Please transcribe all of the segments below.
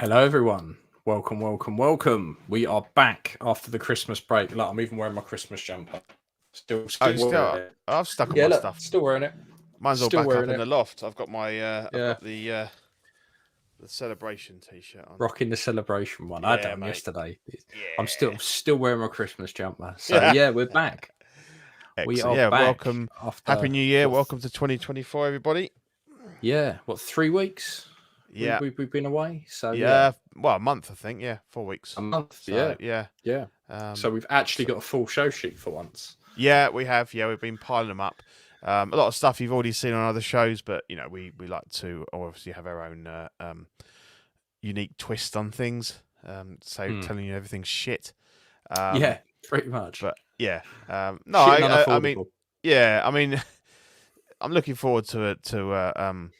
Hello, everyone. Welcome, welcome, welcome. We are back after the Christmas break. Look, I'm even wearing my Christmas jumper. Still wearing it. I've stuck on Yeah, my look, stuff. still wearing it. Mine's all Still back up wearing in it. the loft. I've got my I've Yeah, got the celebration T-shirt on. rocking the celebration one. I Yeah, had that on mate. yesterday. I'm Yeah. still wearing my Christmas jumper. So yeah, we're back. We Excellent. are Yeah, back welcome. after Happy New Year. Welcome to 2024, everybody. Yeah, what 3 weeks? Yeah. We've been away. So Yeah. Well, a month, I think. Yeah, 4 weeks. a month. So, Yeah. yeah. So we've actually got a full show sheet for once. Yeah, we have. Yeah, we've been piling them up. A lot of stuff you've already seen on other shows, but you know, we like to obviously have our own unique twist on things. Telling you everything's shit. Yeah, pretty much. But yeah, no, Shit and I mean, unaffordable. yeah, I mean, I'm looking forward to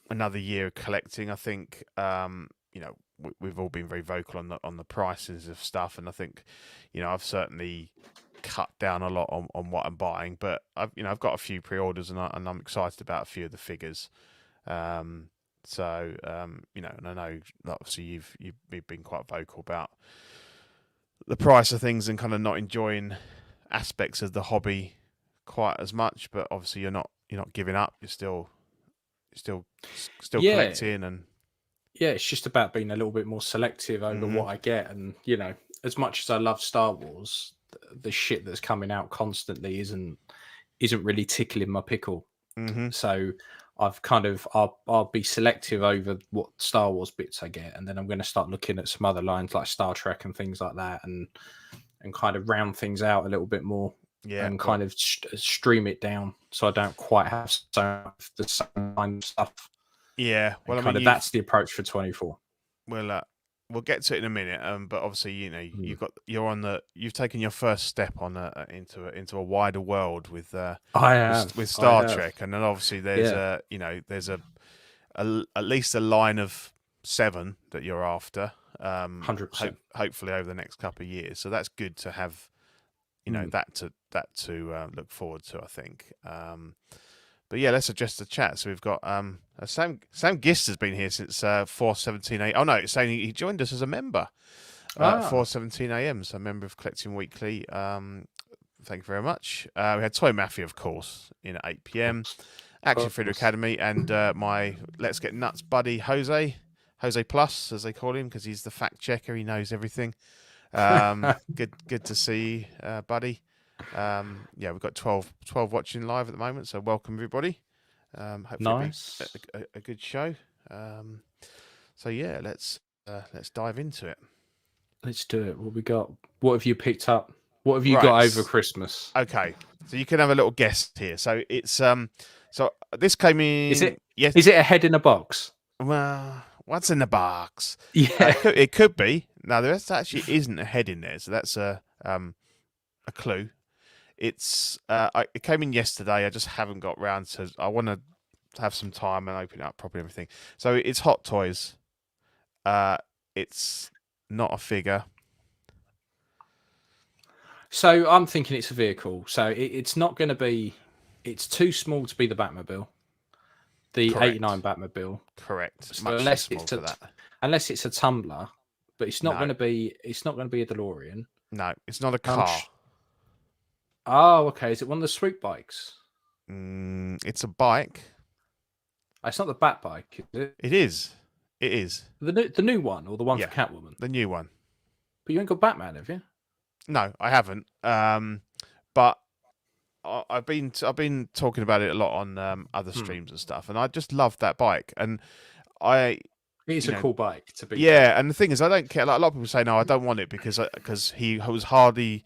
another year of collecting. I think you know we've all been very vocal on the prices of stuff, and I think you know I've certainly cut down a lot on what I'm buying, but I've got a few pre-orders and I'm excited about a few of the figures. So you know, and I know that obviously you've been quite vocal about the price of things and kind of not enjoying aspects of the hobby quite as much, but obviously you're not giving up. You're still Yeah. collecting, and Yeah, it's just about being a little bit more selective over what I get. And, you know, as much as I love Star Wars, the shit that's coming out constantly isn't really tickling my pickle. So I've kind of I'll be selective over what Star Wars bits I get, and then I'm going to start looking at some other lines like Star Trek and things like that, and kind of round things out a little bit more. yeah, And kind of stream it down so I don't quite have so much the same kind of stuff. Yeah, well, and that's the approach for 24. We'll get to it in a minute. But obviously, you know, you've taken your first step on into a wider world with Star Trek, and then obviously there's at least a line of 7 that you're after. 100%. Hopefully over the next couple of years. So that's good to have. You know that to look forward to. I think. But yeah, let's adjust the chat. So we've got Sam Gist has been here since 4:17 a.m. Oh no, it's saying he joined us as a member at 4:17 a.m. So a member of Collecting Weekly. Thank you very much. We had Toy Mafia, of course, in at 8 p.m. Action Figure Academy and my Let's Get Nuts buddy Jose Plus, as they call him, because he's the fact checker. He knows everything. Good to see you, buddy. Yeah, we've got 12 watching live at the moment, so welcome everybody. Hopefully Nice. a good show. So yeah, let's dive into it. Let's do it. What we got? What have you picked up? What have you got over Christmas? Okay, so you can have a little guess here. So it's so this came in. Is it? Yes. Is it a head in a box? Well, what's in the box? Yeah, it could be. No, there actually isn't a head in there, so that's a clue. It's it came in yesterday. I just haven't got round to. I want to have some time and open it up properly. Everything. So it's Hot Toys. It's not a figure. So I'm thinking it's a vehicle. So it's not going to be. It's too small to be the Batmobile. The Correct. 89 Batmobile. Correct. So Much unless small for that. Unless it's a tumbler, but it's not going to be. It's not going to be a DeLorean. No, it's not a car. Oh, okay. Is it one of the swoop bikes? It's a bike. It's not the Bat bike, is it? It is. It is. The new one or the one for Catwoman? The new one. But you ain't got Batman, have you? No, I haven't. But I've been talking about it a lot on other streams and stuff, and I just love that bike. And it's a cool bike to be. Yeah, and the thing is, I don't care. Like, a lot of people say, no, I don't want it because he was hardly.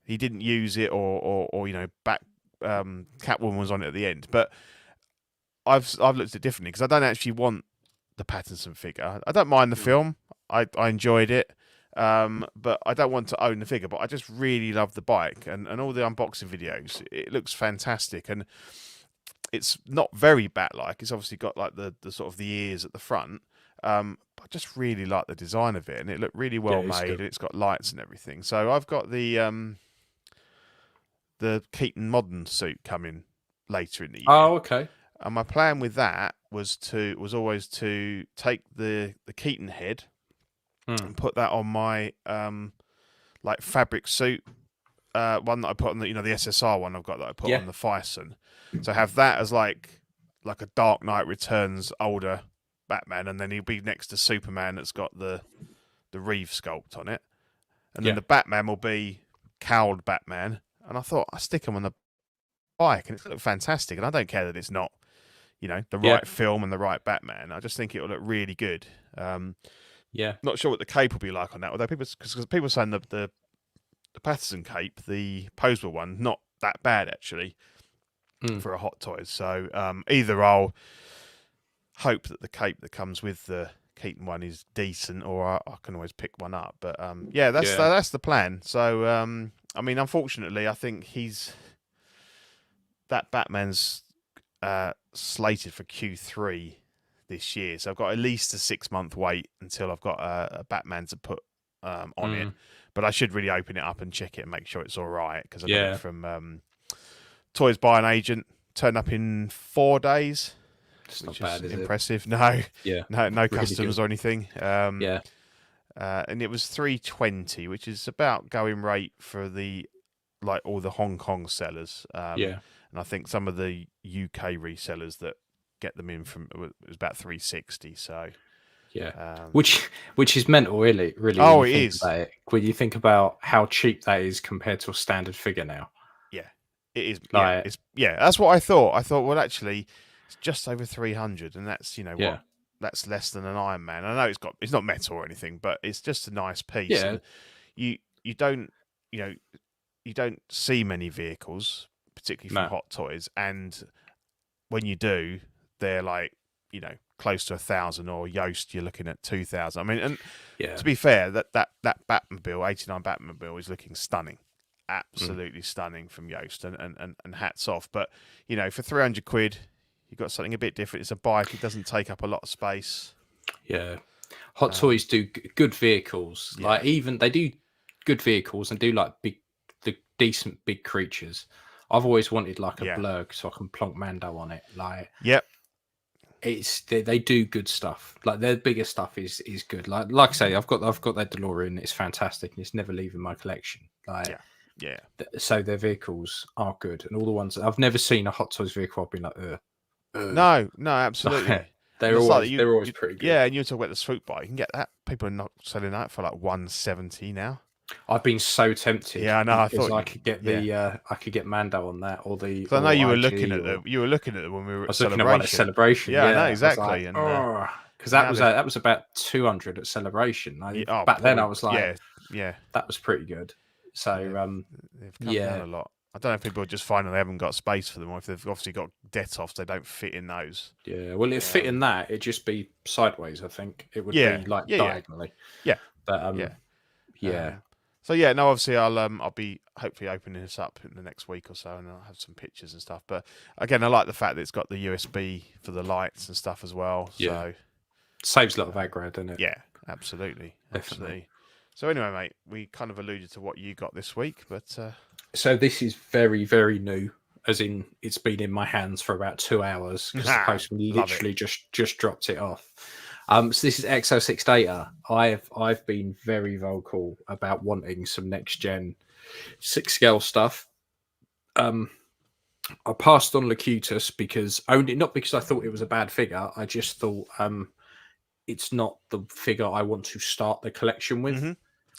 He didn't use it, or you know, Catwoman was on it at the end. But I've looked at it differently because I don't actually want the Pattinson figure. I don't mind the film. I enjoyed it, but I don't want to own the figure. But I just really love the bike and all the unboxing videos. It looks fantastic, and it's not very Bat-like. It's obviously got like the sort of the ears at the front. But I just really like the design of it, and it looked really well made. And it's got lights and everything. So I've got the Keaton Modern suit coming later in the year. Oh, okay. And my plan with that was always to take the Keaton head and put that on my like fabric suit one that I put on the the SSR one I've got that I put on the Fison. So have that as like a Dark Knight Returns older Batman, and then he'll be next to Superman that's got the Reeve sculpt on it, and then the Batman will be cowled Batman. And I thought I stick him on the bike, and it's look fantastic. And I don't care that it's not the right film and the right Batman. I just think it will look really good. Not sure what the cape will be like on that, although because people are saying the Patterson cape, the posable one, not that bad actually for a Hot Toys. So either I'll hope that the cape that comes with the Keaton one is decent, or I can always pick one up. But that's the plan. So I mean, unfortunately, I think that Batman's slated for Q3 this year. So I've got at least a 6-month wait until I've got a Batman to put on it. But I should really open it up and check it and make sure it's all right, because I got it from Toys by an agent. Turned up in 4 days. It's not bad, is impressive. It? No, no really customs good. or anything. And it was $320, which is about going rate for all the Hong Kong sellers. And I think some of the UK resellers that get them in from it was about $360. So. Which is mental, really. Oh, it is. When you think about how cheap that is compared to a standard figure now. Yeah, it is. That's what I thought. I thought, well, actually, it's just over 300, and that's what, that's less than an Iron Man. I know it's not metal or anything, but it's just a nice piece. Yeah, and you don't see many vehicles, particularly from Hot Toys, and when you do, they're like close to 1,000, or Yoast you're looking at 2,000. I mean, and to be fair, that Batmobile, 89 Batmobile, is looking stunning, absolutely stunning from Yoast, and hats off. But for 300 quid, you've got something a bit different. It's a bike; it doesn't take up a lot of space. Yeah, Hot Toys do good vehicles. Like even they do good vehicles and do like the decent big creatures. I've always wanted like a Blurg so I can plonk Mando on it. Like they do good stuff. Like their bigger stuff is good. Like I say, I've got their DeLorean. It's fantastic, and it's never leaving my collection. Like so their vehicles are good, and all the ones I've never seen a Hot Toys vehicle I've been like, No, absolutely. they're always pretty good. Yeah, and you talk about the swoop bike. You can get that. People are not selling that for like $170 now. I've been so tempted. Yeah, I know. I thought I could get I could get Mando on that, or the. I know you were looking at them. You were looking at them when we were at Celebration. Celebration. Yeah, I know exactly. Because that was about 200 at Celebration. Back then, I was like, that was pretty good. So they've come down a lot. I don't know if people are just finding they haven't got space for them, or if they've obviously got Detoffs, they don't fit in those. Yeah, well, if fit in that, it'd just be sideways. I think it would be like diagonally. Yeah, but So no, obviously I'll be hopefully opening this up in the next week or so, and I'll have some pictures and stuff. But again, I like the fact that it's got the USB for the lights and stuff as well. So saves a lot of aggro, doesn't it? Yeah, absolutely. So anyway, mate, we kind of alluded to what you got this week, but so this is very, very new. As in, it's been in my hands for about 2 hours because the postman literally just dropped it off. So this is XO6 Data. I've been very vocal about wanting some next gen 6 scale stuff. I passed on Locutus not because I thought it was a bad figure. I just thought it's not the figure I want to start the collection with. Mm-hmm.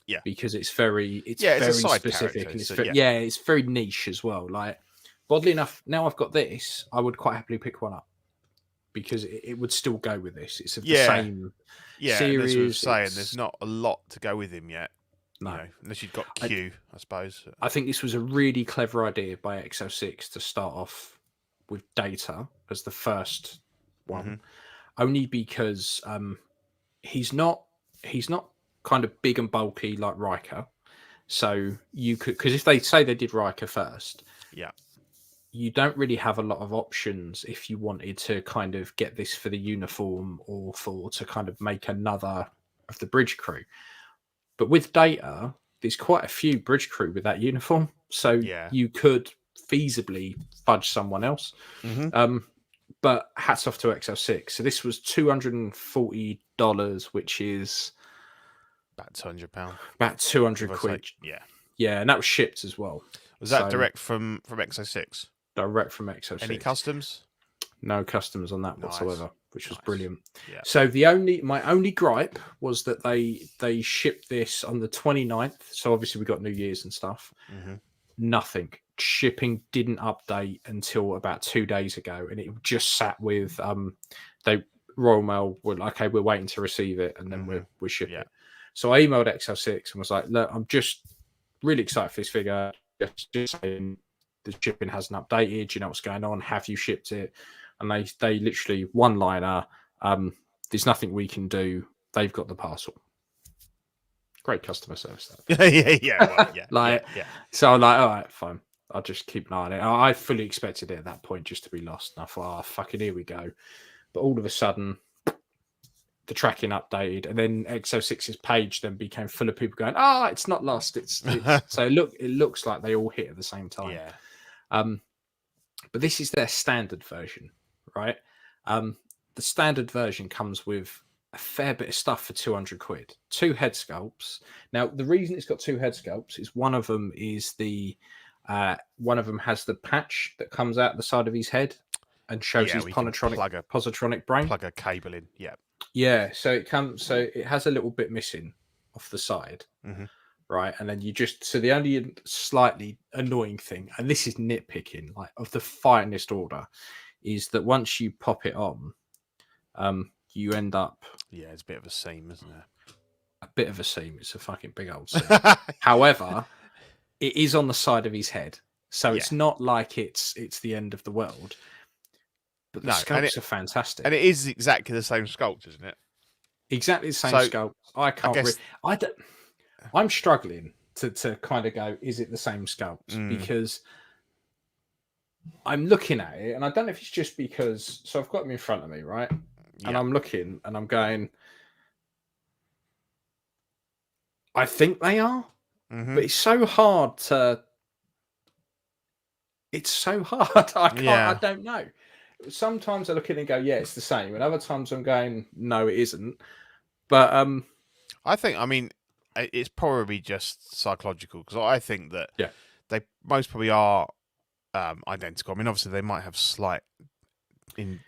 Yeah, because it's very specific, and it's very niche as well. Like, oddly enough, now I've got this, I would quite happily pick one up, because it would still go with this. It's of the same series. As we were saying, there's not a lot to go with him yet. No, unless you've got Q, I suppose. I think this was a really clever idea by XO6 to start off with Data as the first one, only because he's not kind of big and bulky like Riker. So you could, because if they say they did Riker first, you don't really have a lot of options if you wanted to kind of get this for the uniform or to kind of make another of the bridge crew. But with Data, there's quite a few bridge crew with that uniform. So you could feasibly fudge someone else. but hats off to XO6. So this was $240, which is about £200. about 200 quid. Yeah. Yeah, and that was shipped as well. Was that direct from XO6? Direct from XO6. Any customs? No customs on that whatsoever, which was brilliant. Yeah. So my only gripe was that they shipped this on the 29th. So obviously we got New Year's and stuff. Nothing. Shipping didn't update until about 2 days ago, and it just sat with Royal Mail were like, okay, we're waiting to receive it, and then we're shipping it. So I emailed XO6 and was like, look, I'm just really excited for this figure. Just saying the shipping hasn't updated. Do you know what's going on? Have you shipped it? And they literally one-liner, there's nothing we can do. They've got the parcel. Great customer service. So I'm like, all right, fine. I'll just keep an eye on it. I fully expected it at that point just to be lost. And I thought, oh, fucking here we go. But all of a sudden, the tracking updated, and then XO6's page then became full of people going, it's not lost. It's so it looks like they all hit at the same time. Yeah. But this is their standard version, right? The standard version comes with a fair bit of stuff for 200 quid. 2 head sculpts. Now, the reason it's got 2 head sculpts is one of them is one of them has the patch that comes out the side of his head and shows his positronic brain. Plug a cable in. Yeah. Yeah. So it has a little bit missing off the side. Right. And then the only slightly annoying thing, and this is nitpicking, like of the finest order, is that once you pop it on, you end up. Yeah, it's a bit of a seam, isn't it? A bit of a seam. It's a fucking big old seam. However, it is on the side of his head, so it's not like it's the end of the world. But the sculpts are fantastic, and it is exactly the same sculpt, isn't it? Exactly the same sculpt. I can't. I'm struggling to kind of go, is it the same sculpt? Because I'm looking at it, and I don't know if it's just because. So I've got them in front of me, right? And I'm looking, and I'm going. I think they are, but it's so hard to. It's so hard. I can't. I don't know. Sometimes I look at it and go, yeah, it's the same, and other times I'm going, no, it isn't. But I think, it's probably just psychological, because I think that they most probably are identical. Obviously they might have slight in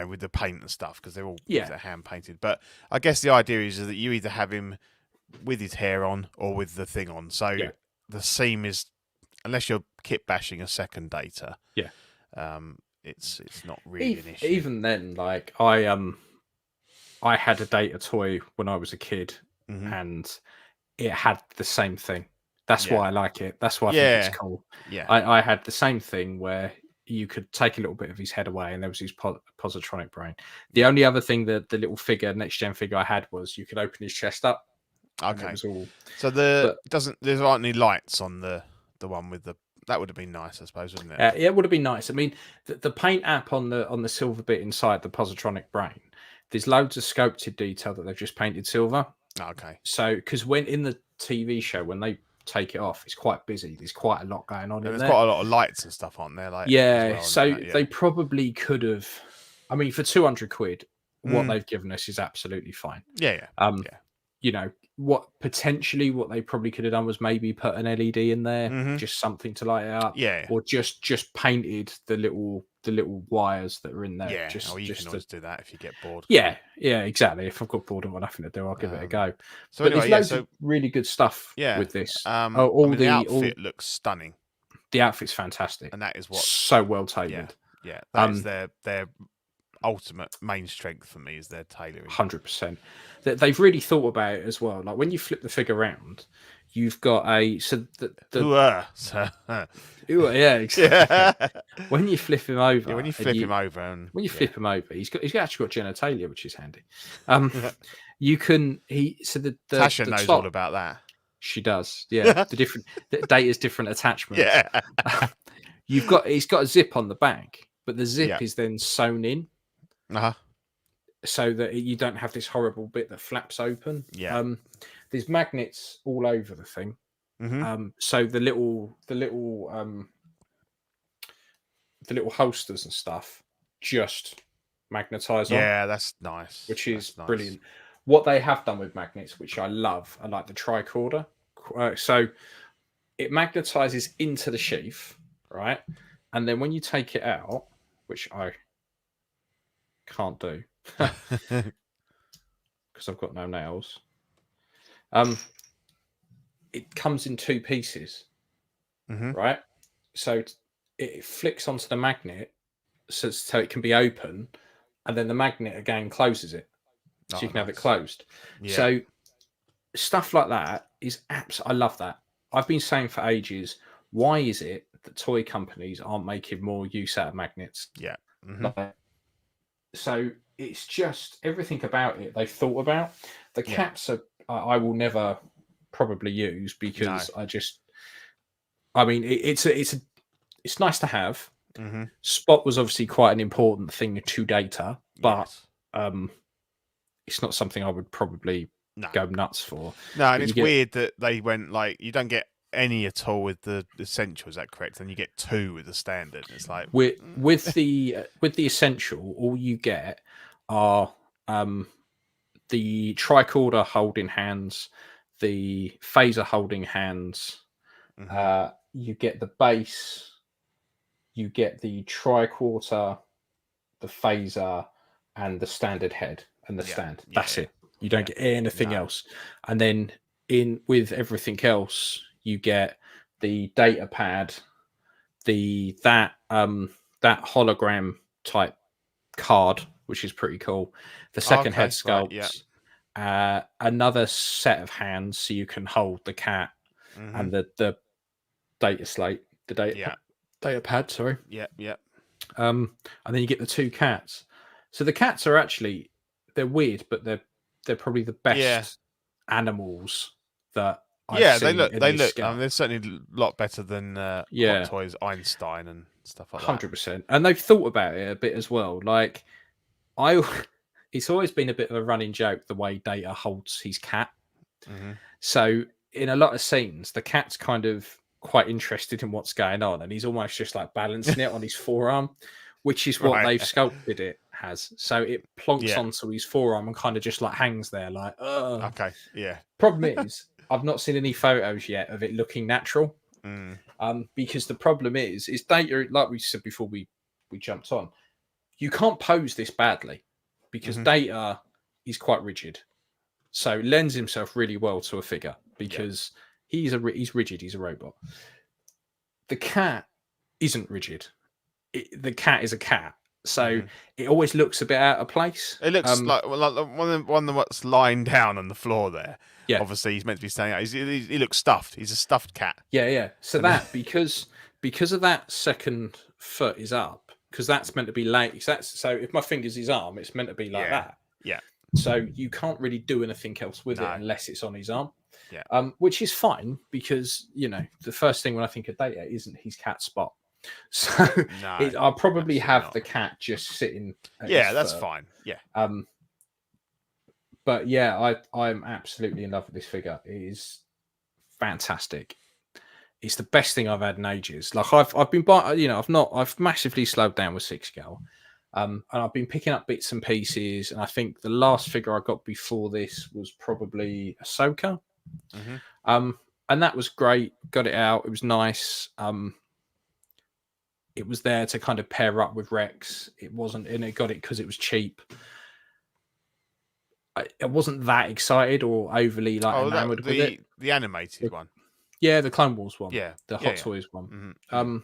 with the paint and stuff, because they're all they're hand painted. But I guess the idea is that you either have him with his hair on or with the thing on. So the seam is, unless you're kit bashing a second Data, it's not really an issue. Even then, like I had a Data toy when I was a kid, and it had the same thing. That's why I like it. That's why I think it's cool. Yeah, I had the same thing where you could take a little bit of his head away, and there was his positronic brain. The only other thing that the little figure, next gen figure I had, was you could open his chest up. Okay. It was all... So there aren't any lights on the one with the. That would have been nice, I suppose, wouldn't it? Yeah, it would have been nice. The paint app on the silver bit inside the positronic brain, there's loads of sculpted detail that they've just painted silver. Okay. So, because when in the TV show, when they take it off, it's quite busy. There's quite a lot going on. There's quite a lot of lights and stuff, aren't there? Like, they probably could have. For 200 quid, what they've given us is absolutely fine. Yeah. What they probably could have done was maybe put an LED in there, just something to light it up. Yeah. Or just painted the little wires that are in there. Yeah. You can always do that if you get bored. Yeah, exactly. If I've got bored and got nothing to do, I'll give it a go. So there's loads of really good stuff with this. The outfit looks stunning. The outfit's fantastic, and that is what so well tailored. Yeah. That is their ultimate main strength for me, is their tailoring. 100%. They've really thought about it as well. Like when you flip the figure around, you've got exactly. When you flip him over, flip him over, he's actually got genitalia, which is handy. You can Tasha knows all about that. She does. Yeah, the Data's different attachments. Yeah. He's got a zip on the back, but the zip is then sewn in. So that you don't have this horrible bit that flaps open. Yeah. There's magnets all over the thing. So the little holsters and stuff just magnetize on, Yeah, that's nice. which is That's nice. brilliant. What they have done with magnets, which I love, I like the tricorder. So it magnetizes into the sheath, right? And then when you take it out, which I can't do because I've got no nails, it comes in two pieces, right? So it flicks onto the magnet so it can be open, and then the magnet again closes it, so you can have it closed. Yeah. So stuff like that is I love that. I've been saying for ages, why is it that toy companies aren't making more use out of magnets? Yeah. So it's just everything about it they've thought about. The caps I will never probably use because I mean it's nice to have. Spot was obviously quite an important thing to Data, but it's not something I would probably go nuts for. No, and it's weird that they went like you don't get any at all with the essential. Is that correct? And you get 2 with the standard. It's like with the essential, all you get are the tricorder holding hands, the phaser holding hands. You get the base, you get the tricorder, the phaser, and the standard head and the stand. That's it. You don't get anything else. And then with everything else, you get the data pad, that hologram type card, which is pretty cool. The second head sculpt, another set of hands so you can hold the cat, and the data slate, the data pad. Sorry. And then you get the 2 cats. So the cats are actually they're weird, but they're probably the best animals that I've seen. They look. They're certainly a lot better than Hot Toys Einstein and stuff like that. 100%. And they've thought about it a bit as well. Like it's always been a bit of a running joke the way Data holds his cat. So in a lot of scenes, the cat's kind of quite interested in what's going on, and he's almost just like balancing it on his forearm, which is what they've sculpted it has. So it plonks onto his forearm and kind of just like hangs there like, Problem is, I've not seen any photos yet of it looking natural. Because the problem is Data, like we said before we jumped on, you can't pose this badly because Data is quite rigid. So lends himself really well to a figure because he's rigid, he's a robot. The cat isn't rigid. The cat is a cat. So it always looks a bit out of place. It looks like one that's lying down on the floor there. Yeah. Obviously, he's meant to be standing out. He looks stuffed. He's a stuffed cat. Yeah. So that because of that second foot is up, because that's meant to be late. So if my finger's his arm, it's meant to be like that. Yeah. So you can't really do anything else with it unless it's on his arm. Yeah. Which is fine because the first thing when I think of Data isn't his cat Spot. So I'll probably have the cat just sitting. That's fine. Yeah. But yeah, I'm absolutely in love with this figure. It is fantastic. It's the best thing I've had in ages. Like I've been I've massively slowed down with 6 Scale. And I've been picking up bits and pieces, and I think the last figure I got before this was probably Ahsoka. And that was great. Got it out. It was nice. It was there to kind of pair up with Rex. It wasn't, and it got it because it was cheap. I wasn't that excited or overly enamored with it. The animated one. Yeah, the Clone Wars one. Yeah. The Hot Toys one. I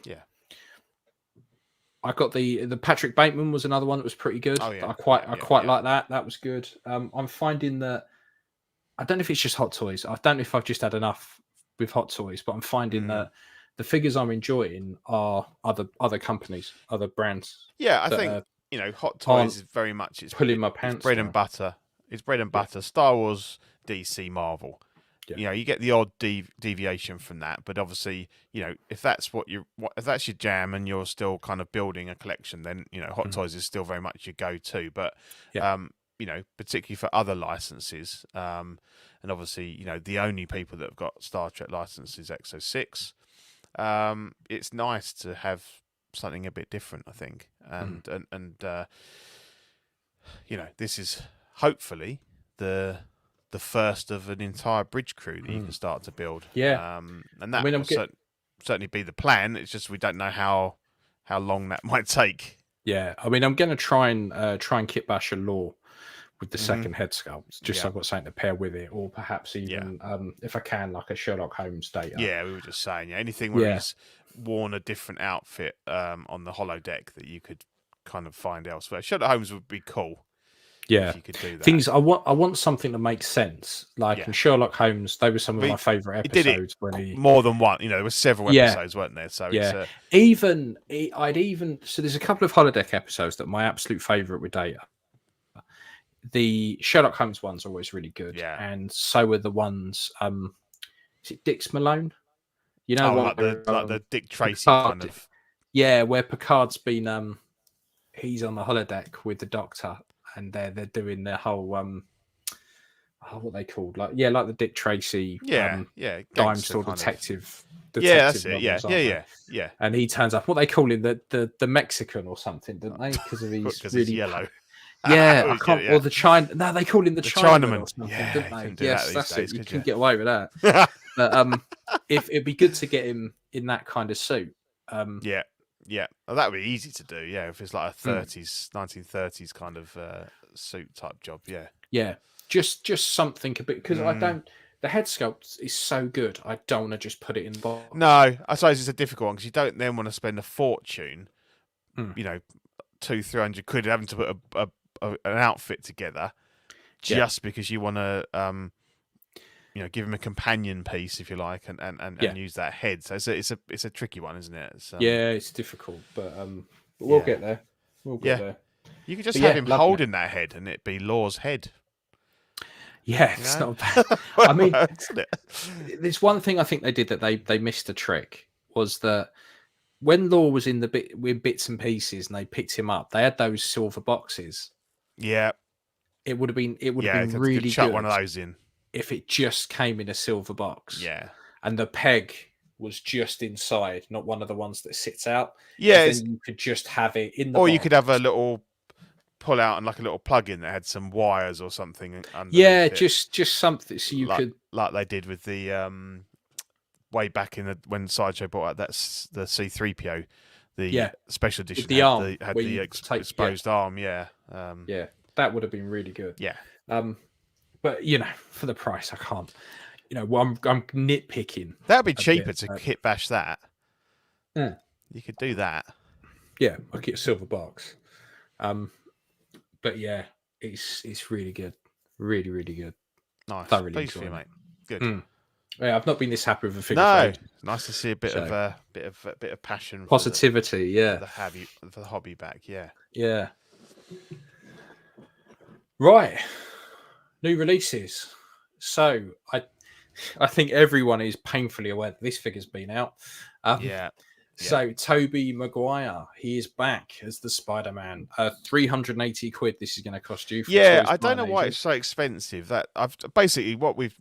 got the Patrick Bateman was another one that was pretty good. I quite like that. That was good. I'm finding that I don't know if it's just Hot Toys. I don't know if I've just had enough with Hot Toys, but I'm finding that the figures I'm enjoying are other companies, other brands. Yeah, I think Hot Toys is very much it's pulling my pants. It's bread and butter. It's bread and butter. Star Wars, DC, Marvel. Yeah. You get the odd deviation from that, but obviously, if that's if that's your jam and you're still kind of building a collection, then Hot Toys is still very much your go-to. But particularly for other licenses, and obviously, the only people that have got Star Trek licenses XO6. It's nice to have something a bit different, I think. And this is hopefully the first of an entire bridge crew that you can start to build. Yeah. And that will certainly be the plan. It's just we don't know how long that might take. Yeah, I mean, I'm going to try and kit bash a law with the second head sculpt, just so I've got something to pair with it, or perhaps even if I can, like a Sherlock Holmes Data. Yeah, we were just saying, anything where he's worn a different outfit on the holodeck that you could kind of find elsewhere. Sherlock Holmes would be cool. Yeah, if you could do that. Things I want something that makes sense. Like in Sherlock Holmes, they were some of my favourite episodes. More than one, there were several episodes, weren't there? So so there's a couple of holodeck episodes that are my absolute favourite with Data. The Sherlock Holmes one's always really good, and so are the ones. Is it Dix Malone? Like the Dick Tracy kind of. Yeah, where Picard's been. He's on the holodeck with the Doctor, and they're doing their whole what they called like the Dick Tracy dime store detective. That's it. Yeah. And he turns up. What they call him the Mexican or something, don't they? Because of he's really yellow. Yeah, I can't. Or the China. No, they call him the Chinaman or something, don't they? Yes, that's it. You can get away with that. But if it'd be good to get him in that kind of suit. Yeah, well, that would be easy to do. Yeah, if it's like a 1930s kind of suit type job. Yeah, just something a bit because I don't. The head sculpt is so good. I don't want to just put it in the box. No, I suppose it's a difficult one because you don't then want to spend a fortune. 200-300 quid having to put an outfit together just because you want to give him a companion piece, if you like, and use that head. So it's a tricky one, isn't it? It's difficult, but we'll get there. We'll get there. You could just have him holding that head, and it'd be Law's head. Yeah, it's not bad. I mean, there's one thing I think they did that they missed a trick was that when Law was in with bits and pieces, and they picked him up, they had those silver boxes. Yeah, it would have been really good. Chuck one of those in. If it just came in a silver box, and the peg was just inside, not one of the ones that sits out. Yeah, then you could just have it in the. Or box. You could have a little pull out and like a little plug in that had some wires or something. Just something so you could, like they did with the way back when Sideshow brought out the C3PO, the special edition, the arm had the exposed arm. That would have been really good. Yeah. But for the price, I can't. I'm nitpicking. That'd be cheaper to kit bash that. Yeah. You could do that. Yeah, I'll get a silver box. But yeah, it's really good, really really good. Nice. Pleased for you, mate. Good. Yeah, I've not been this happy with a figure. No, nice to see a bit of passion, positivity. For the hobby back. Yeah. Right. New releases. So I think everyone is painfully aware that this figure's been out. So Tobey Maguire, he is back as the Spider-Man. 380 quid. This is going to cost you. I don't know why it's so expensive. That I've basically what we've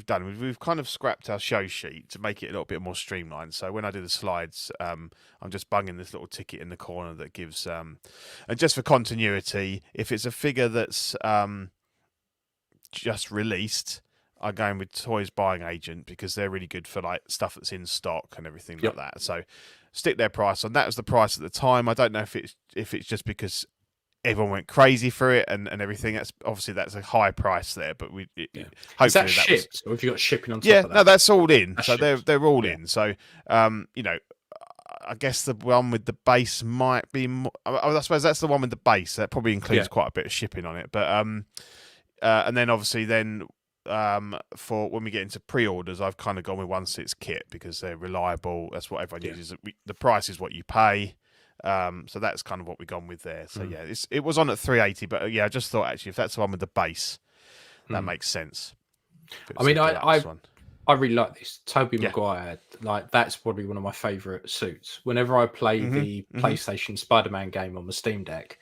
done. We've kind of scrapped our show sheet to make it a little bit more streamlined. So when I do the slides, I'm just bunging this little ticket in the corner that gives and just for continuity, if it's a figure that's just released, I'm going with Toys Buying Agent because they're really good for like stuff that's in stock and everything like that. So stick their price on. That was the price at the time. I don't know if it's just because everyone went crazy for it and everything. That's a high price there, but hopefully is that shipped, or have you got shipping on top of that? No, that's all in. That's so shipped. they're all in. So I guess the one with the base might be more, I suppose that's the one with the base. That probably includes quite a bit of shipping on it. But and then obviously for when we get into pre-orders, I've kind of gone with 1/6 kit because they're reliable. That's what everyone uses. The price is what you pay. So that's kind of what we've gone with there. So it was on at 380, but I just thought actually if that's the one with the base, that makes sense. I mean, I really like this Tobey Maguire. Like that's probably one of my favorite suits. Whenever I play the PlayStation Spider-Man game on the Steam Deck,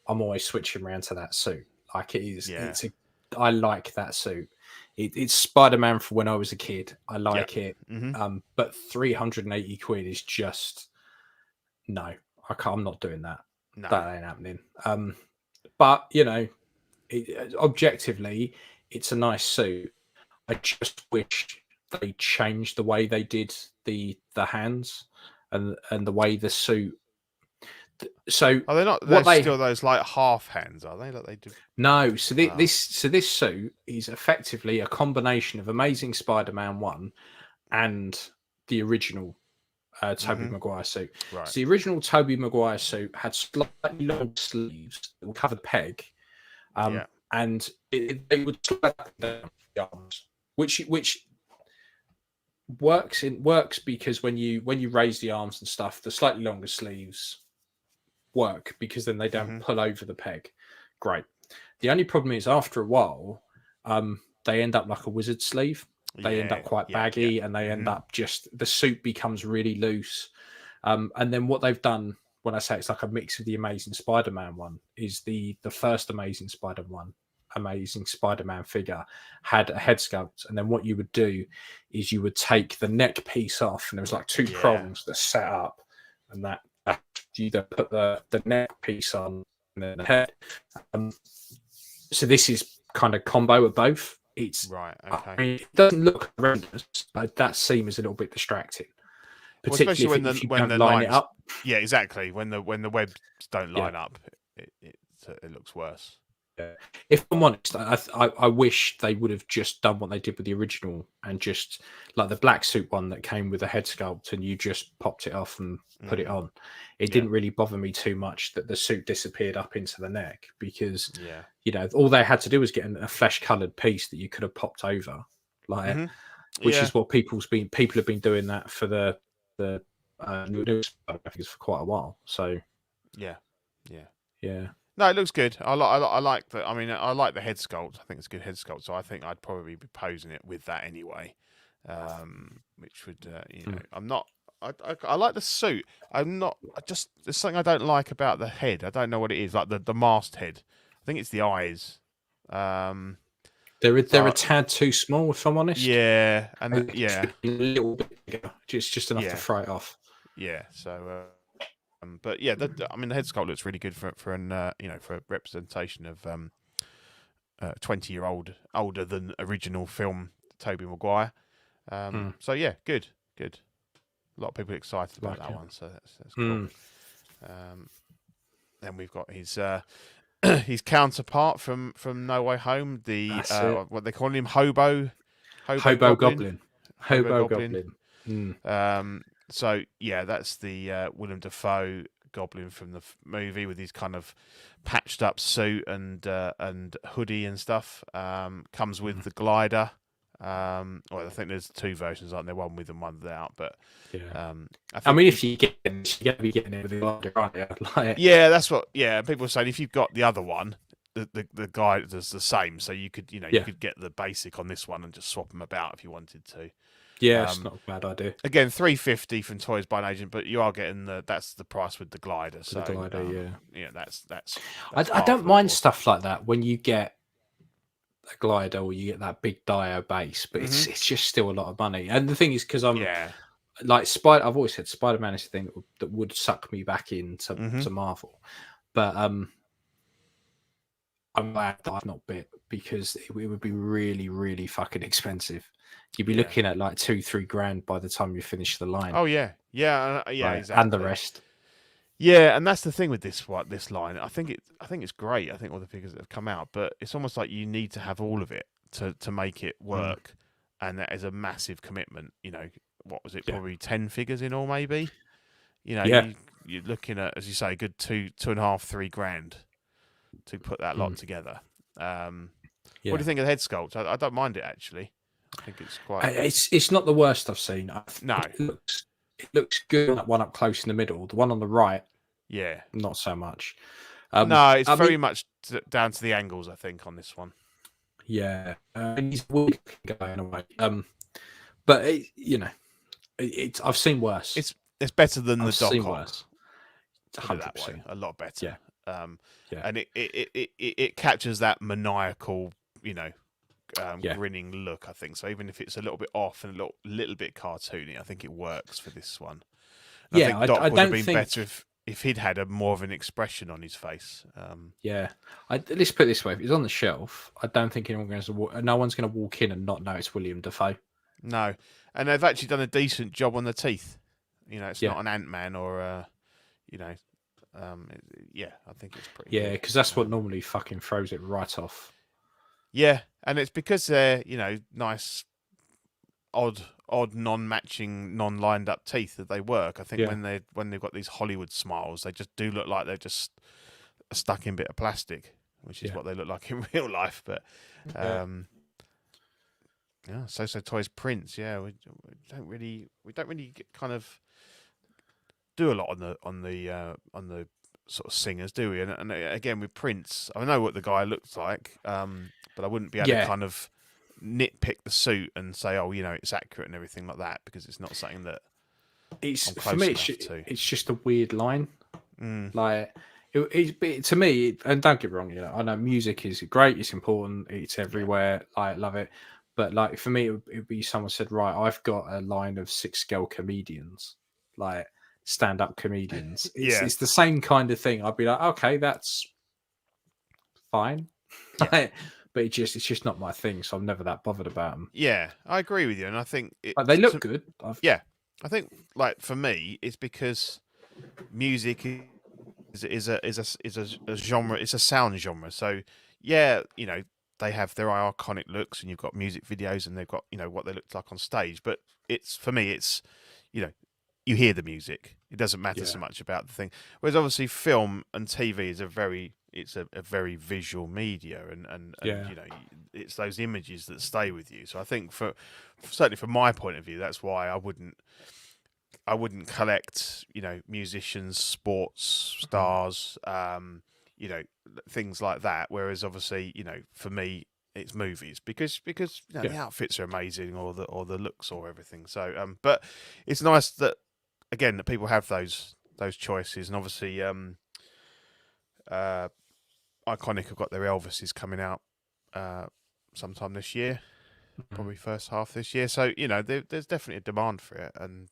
I'm always switching around to that suit. Like it is, I like that suit. It's Spider-Man for when I was a kid. I like it. But 380 quid is just no, I can't. I'm not doing that. No. That ain't happening. But you know, objectively, it's a nice suit. I just wish they changed the way they did the hands and the way the suit. So Are they not? what They're they still those like half hands, are they? Like they do. no. So Oh. this suit is effectively a combination of Amazing Spider-Man 1 and the original Tobey Maguire suit. Right. So the original Tobey Maguire suit had slightly long sleeves that would cover the peg, and they would slide down the arms, which works because when you raise the arms and stuff, the slightly longer sleeves work because then they don't pull over the peg. Great. The only problem is after a while, they end up like a wizard sleeve. They end up quite baggy, and they end up just the suit becomes really loose. And then what they've done, when I say it's like a mix of the Amazing Spider-Man one, is the first Amazing Spider-Man figure had a head sculpt, and then what you would do is you would take the neck piece off, and there was like two prongs that set up, and that you then put the neck piece on and then the head. So this is kind of combo of both. It's right. Okay. I mean, it doesn't look horrendous, but that seam is a little bit distracting, particularly well, if you when don't the line lines, it up. Yeah, exactly. When the webs don't line up, it looks worse. Yeah. If I'm honest, I wish they would have just done what they did with the original and just like the black suit one that came with a head sculpt and you just popped it off and put it on. It didn't really bother me too much that the suit disappeared up into the neck because you know all they had to do was get a flesh coloured piece that you could have popped over, like which is what people have been doing that for the new graphics for quite a while. So yeah. No, it looks good. I like the. I mean, I like the head sculpt. I think it's a good head sculpt. So I think I'd probably be posing it with that anyway. Which would, you know, I'm not. I like the suit. I'm not. There's something I don't like about the head. I don't know what it is. Like the mast head. I think it's the eyes. They're a tad too small, if I'm honest. Yeah, and a little bit bigger. It's just enough to fry it off. Yeah. So. But yeah, I mean, the head sculpt looks really good for a representation of 20-year-old older than original film Tobey Maguire. So yeah, good. A lot of people are excited about that one, so that's cool. Then we've got his his counterpart from No Way Home, what they call him, Hobo Goblin. Hobo Goblin. So yeah, that's the Willem Dafoe Goblin from the movie with his kind of patched up suit and hoodie and stuff. Comes with the glider. Well, I think there's two versions, aren't there? One with and one without. But I mean, if you get it, you're gonna be getting it with the glider, aren't you? Yeah, that's what. Yeah, people are saying if you've got the other one, the guide is the same, so you could you could get the basic on this one and just swap them about if you wanted to. Yeah, it's not a bad idea. Again, $350 from Toys by an Agent, but you are getting that's the price with the glider. So the glider, that's I don't mind stuff like that when you get a glider or you get that big Dio base, but it's just still a lot of money. And the thing is, because I'm like I've always said Spider-Man is the thing that would suck me back into to Marvel, but I'm glad that I've not bit because it would be really, really fucking expensive. You'd be looking at like $2-3 grand by the time you finish the line. Oh yeah, exactly. And the rest. Yeah, and that's the thing with this line. I think it's great. I think all the figures that have come out, but it's almost like you need to have all of it to make it work, and that is a massive commitment. You know, what was it? Probably 10 figures in all, maybe. You know, you're looking at, as you say, a good $2.5-3 grand to put that lot together. What do you think of the head sculpt? I don't mind it actually. I think it's quite. It's not the worst I've seen. No, it looks good. That one up close in the middle. The one on the right, not so much. No, it's very much down to the angles. I think on this one. Yeah, he's a weird guy in a way. But I've seen worse. It's better than the Doc Ock. 100%, a lot better. Yeah. And it captures that maniacal, grinning look. I think so. Even if it's a little bit off and a little bit cartoony, I think it works for this one. And I Yeah, think Doc I would have don't been think. better if he'd had a more of an expression on his face. Yeah, let's put it this way: if it's on the shelf, I don't think no one's going to walk in and not know it's William Dafoe. No, and they've actually done a decent job on the teeth. You know, it's Yeah, not an Ant-Man or you know, yeah, I think it's pretty yeah, good. because that's what normally fucking throws it right off. Yeah, and it's because they're nice, odd, non-matching, non-lined up teeth that they work. I think Yeah, when they've got these Hollywood smiles, they just do look like they're just a stuck in bit of plastic, which is yeah, what they look like in real life. But yeah. yeah, so Toys Prince. Yeah, we don't really kind of do a lot on the sort of singers, do we? And again with Prince, I know what the guy looks like, but I wouldn't be able to Yeah, kind of nitpick the suit and say, oh, it's accurate and everything like that, because it's not something that it's I'm for close me. enough to. It's just a weird line. Mm, Like to me, and don't get me wrong, I know music is great, it's important, it's yeah, everywhere. I love it, but like for me, it would be someone said, right, I've got a line of 6 girl comedians, like stand-up comedians. It's yeah, it's the same kind of thing. I'd be like, okay, that's fine, yeah, but it's just not my thing, so I'm never that bothered about them. yeah. I agree with you, and I think Like they it's look good. yeah. I think like for me, it's because music is a genre. It's a sound genre. So yeah, they have their iconic looks, and you've got music videos, and they've got what they look like on stage. But it's for me, it's you know you hear the music. It doesn't matter Yeah, so much about the thing. Whereas obviously film and TV is a very visual media, and yeah, it's those images that stay with you. So I think certainly from my point of view, that's why I wouldn't collect, musicians, sports mhm, stars, you know, things like that. Whereas obviously, for me, it's movies because yeah. the outfits are amazing, or the looks, or everything. So, but it's nice that again that people have those choices, and obviously, uh, Iconic have got their Elvises coming out sometime this year, Mhm. probably first half this year. So there's definitely a demand for it, and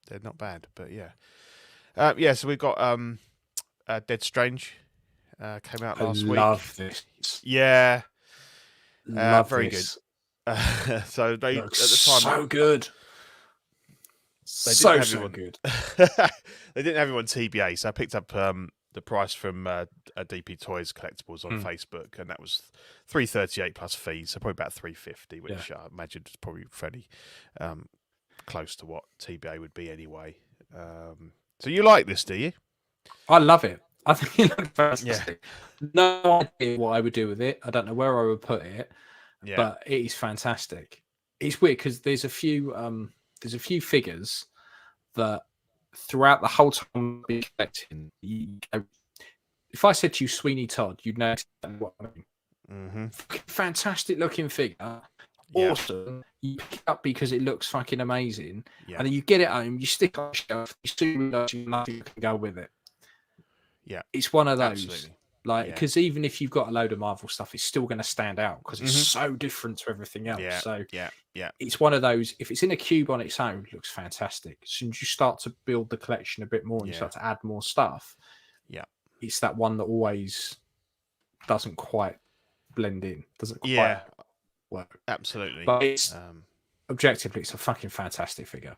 they're not bad. But yeah, yeah. So we've got Dead Strange came out I last week. love this. Yeah, Love very good. this. So they Looks at the time so good. they didn't So have him so on good. they didn't have him on TBA, so I picked up the price from DP Toys Collectibles on Mm, Facebook, and that was $338 plus fees, so probably about $350, yeah, which I imagine is probably fairly close to what TBA would be anyway. So you like this, do you? I love it. I think it looks Yeah, fantastic. No idea what I would do with it. I don't know where I would put it, yeah, but it is fantastic. It's weird because there's a few figures that throughout the whole time I've been collecting. If I said to you Sweeney Todd, you'd know exactly what I mean. mm-hmm. Fantastic looking figure, Yeah, awesome. You pick it up because it looks fucking amazing, yeah, and then you get it home, you stick it on the shelf, you soon realise nothing can go with it. yeah, It's one of those, absolutely. like, Yeah, because even if you've got a load of Marvel stuff, it's still going to stand out because it's mm-hmm. so different to everything else. Yeah, So yeah, yeah, it's one of those. If it's in a cube on its own, it looks fantastic. As soon as you start to build the collection a bit more and you yeah, start to add more stuff, yeah, it's that one that always doesn't quite blend in, doesn't quite yeah, work. absolutely. But it's Um, objectively, it's a fucking fantastic figure.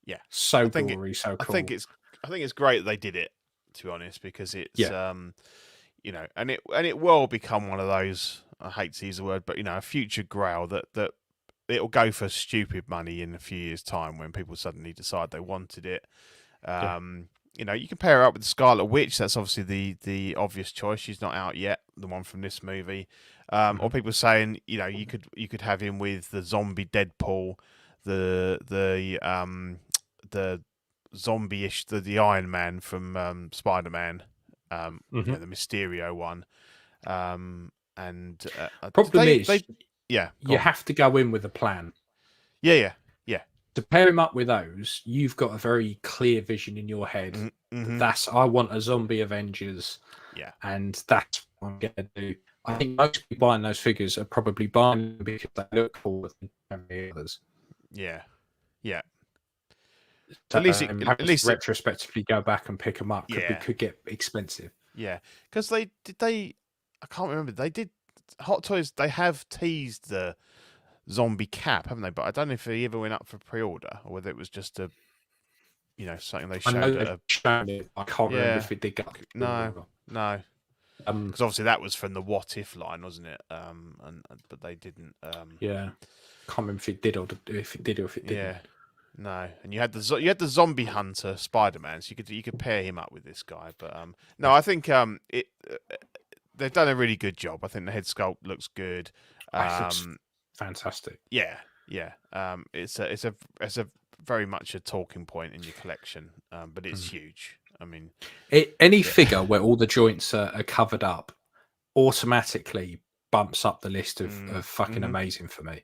yeah, I So think gory, so I think cool. it's I think it's great that they did it, to be honest, because it's Yeah, and it will become one of those. I hate to use the word, but a future Grail that it'll go for stupid money in a few years' time when people suddenly decide they wanted it. yeah, You can pair her up with the Scarlet Witch. That's obviously the obvious choice. She's not out yet, the one from this movie. Or mhm, people saying, you could have him with the zombie Deadpool, the zombie-ish, the Iron Man from Spider-Man, mhm. the Mysterio one. And Problem is, yeah, go you on. have to go in with a plan. Yeah, yeah, yeah. To pair him up with those, you've got a very clear vision in your head. Mm-hmm. I want a zombie Avengers, Yeah, and that's what I'm going to do. I think most people buying those figures are probably buying them because they look cool than many others. yeah, yeah. At least, retrospectively go back and pick them up could get expensive. Yeah, because they I can't remember. They did Hot Toys. They have teased the zombie cap, haven't they? But I don't know if they ever went up for pre-order or whether it was just a, something they showed. I know they've shown it. I can't remember if it did go up. No. Because obviously that was from the What If line, wasn't it? But they didn't. Yeah, can't remember if it did or if it didn't. Yeah, no. And you had the zombie hunter Spider-Man, so you could pair him up with this guy. But no, I think they've done a really good job. I think the head sculpt looks good. Fantastic. Yeah. It's a very much a talking point in your collection, but it's huge. I mean, any figure where all the joints are covered up automatically bumps up the list of fucking amazing for me,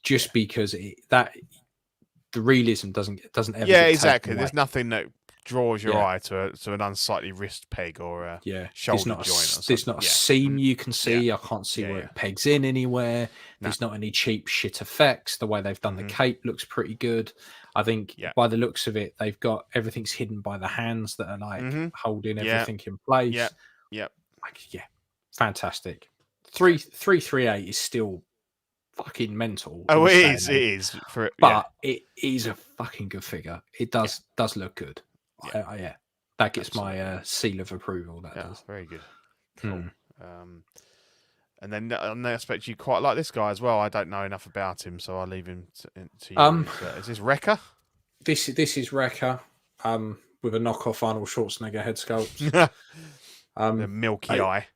just because the realism doesn't ever. Yeah, exactly. There's nothing that draws your eye to an unsightly wrist peg or a shoulder joint. There's not a seam you can see. I can't see where it pegs in anywhere. There's not any cheap shit effects. The way they've done the cape looks pretty good. I think by the looks of it, they've got everything's hidden by the hands that are like holding everything in place. Yeah. Fantastic. 338 is still fucking mental. Oh, it is. But it is a fucking good figure. It does look good. Yeah. That gets my seal of approval. That does. Very good. Cool. And then I expect you quite like this guy as well. I don't know enough about him, so I'll leave him to you. Is this Wrecker? This is Wrecker, with a knockoff Arnold Schwarzenegger head sculpt. The milky eye.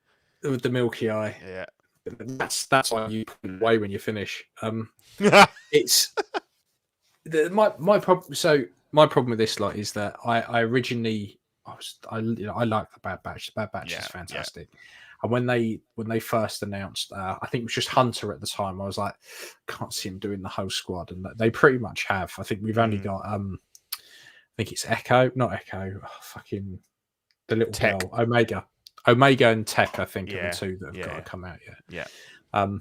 With the milky eye. Yeah. That's why you put it away when you finish. It's my problem. So my problem with this lot is that I originally I like the Bad Batch. The Bad Batch is fantastic. And when they first announced, I think it was just Hunter at the time. I was like, can't see him doing the whole squad, and they pretty much have. I think we've only got, I think it's not Echo, fucking the little Tech. girl, Omega and Tech. I think are the two that have got to come out yet. Yeah.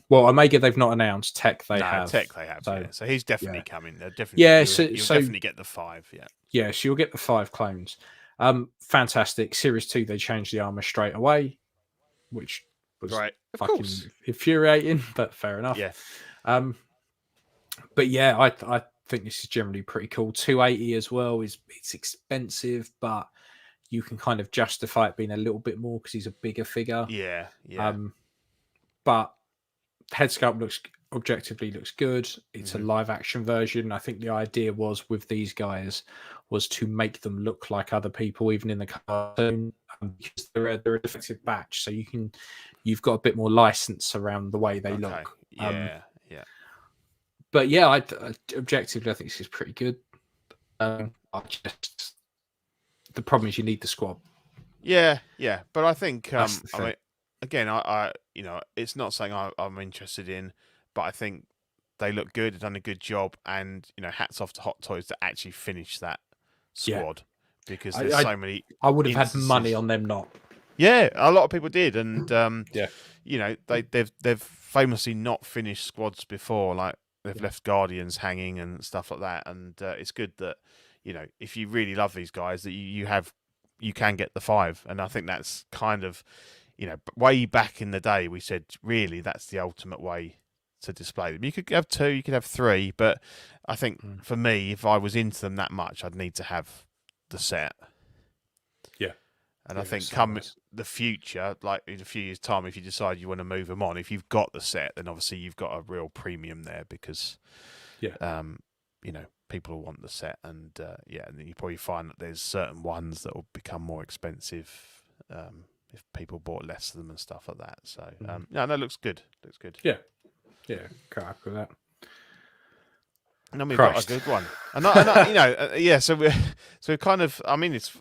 Well, Omega they've not announced. Tech they have. Tech they have. So he's definitely coming. They're definitely. Yeah. You'll definitely get the 5. Yeah. Yeah. So you'll get the 5 clones. Fantastic. Series 2 they changed the armor straight away, which was fucking infuriating, but fair enough. Yeah. But yeah, I think this is generally pretty cool. 280 as well it's expensive, but you can kind of justify it being a little bit more because he's a bigger figure. Yeah. But head sculpt objectively looks good. It's a live action version. I think the idea was with these guys was to make them look like other people, even in the cartoon, because they're a defective batch. So you've got a bit more license around the way they look. Yeah. But yeah, objectively, I think this is pretty good. The problem is you need the squad. Yeah. But I think I mean, again, I it's not something I'm interested in, but I think they look good. They've done a good job, and hats off to Hot Toys to actually finish that squad because there's so many. I would have had money on them not. Yeah, a lot of people did, and they've famously not finished squads before, like they've left Guardians hanging and stuff like that, and it's good that if you really love these guys that you can get the 5, and I think that's kind of way back in the day we said really that's the ultimate way to display them. You could have 2, you could have 3, but I think for me, if I was into them that much, I'd need to have the set. Yeah. And I think come the future, like in a few years' time, if you decide you want to move them on, if you've got the set, then obviously you've got a real premium there because, people will want the set, and and then you probably find that there's certain ones that will become more expensive if people bought less of them and stuff like that. So no, looks good. Looks good. Yeah, quite happy with that. And then we've got a good one, and so we're kind of. I mean, it's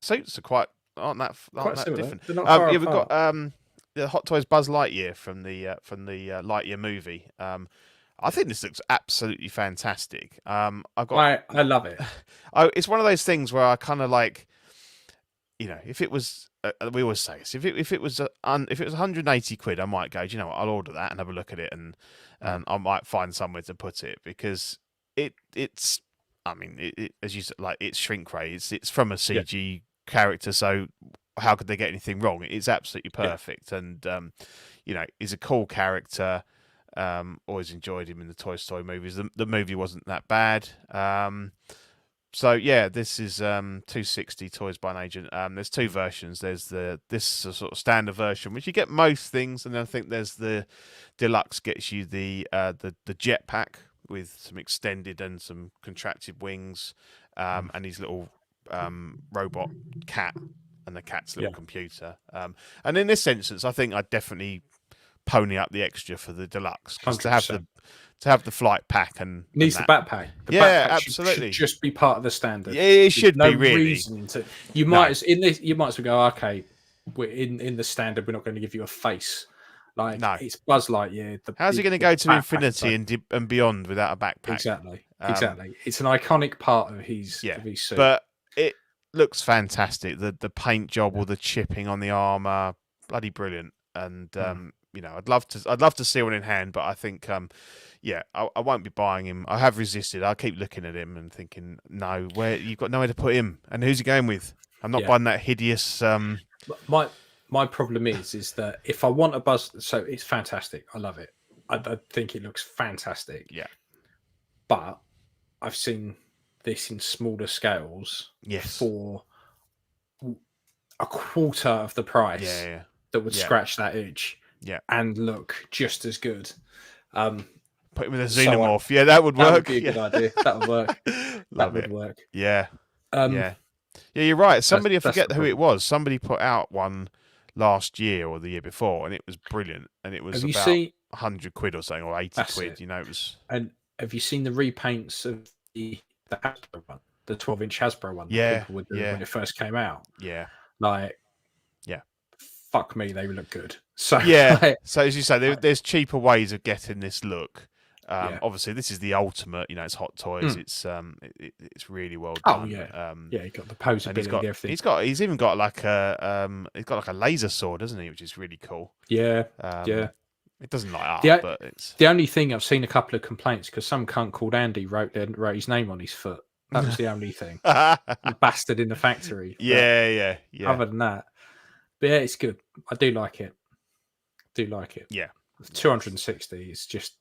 suits are aren't that different. They're not far we've apart. got the Hot Toys Buzz Lightyear from the Lightyear movie. I think this looks absolutely fantastic. I love it. It's one of those things where I kind of like, if it was, we always say this, if it was 180 quid, I might go, I'll order that and have a look at it, and I might find somewhere to put it because it's I mean, as you said, like it's shrink ray. It's from a Yeah. CG character, so how could they get anything wrong? It's absolutely perfect, and you know, he's a cool character. Always enjoyed him in the Toy Story movies. The movie wasn't that bad. So yeah, this is 260 Toys by an Agent. There's two versions. There's this sort of standard version, which you get most things, and then I think there's the deluxe gets you the jetpack with some extended and some contracted wings, and his little robot cat and the cat's little computer. And in this instance, I think I'd definitely pony up the extra for the deluxe, because to have the flight pack and needs and the backpack. The Yeah, backpack absolutely. should just be part of the standard. Yeah, it should no be really. reason to. You might you might as well go, okay, we're in the standard. We're not going to give you a face. Like it's Buzz Lightyear. How's he going to go to infinity and beyond without a backpack? Exactly. It's an iconic part of his suit. But it looks fantastic. The paint job or the chipping on the armor, bloody brilliant. And you know, I'd love to see one in hand, but I think I won't be buying him. I have resisted. I'll keep looking at him and thinking, no, where you've got nowhere to put him, and who's he going with? I'm not buying that hideous. My problem is that if I want a Buzz, so it's fantastic. I love it. I think it looks fantastic. Yeah, but I've seen this in smaller scales. Yes, for a quarter of the price. Yeah. That would scratch that itch. Yeah, and look just as good. Put him in a xenomorph. That would work. That would be a good idea. That would work. That would work. Yeah. Yeah, you're right. Somebody, I forget who it was. Somebody put out one last year or the year before, and it was brilliant. And it was about 100 quid or something, or 80 quid. It. You know, it was. And have you seen the repaints of the Hasbro one, the 12-inch Hasbro one? Yeah. People would do when it first came out. Yeah. Fuck me, they look good. So so as you say, there's cheaper ways of getting this look. Obviously, this is the ultimate. You know, it's Hot Toys. It's really well done. Oh yeah, he got the posability. Everything. He's even got like a laser sword, doesn't he? Which is really cool. Yeah, It doesn't light up, but it's the only thing I've seen a couple of complaints because some cunt called Andy wrote his name on his foot. That was the only thing. The bastard in the factory. Yeah. Other than that. But yeah, it's good. I do like it. Yeah. 260 is just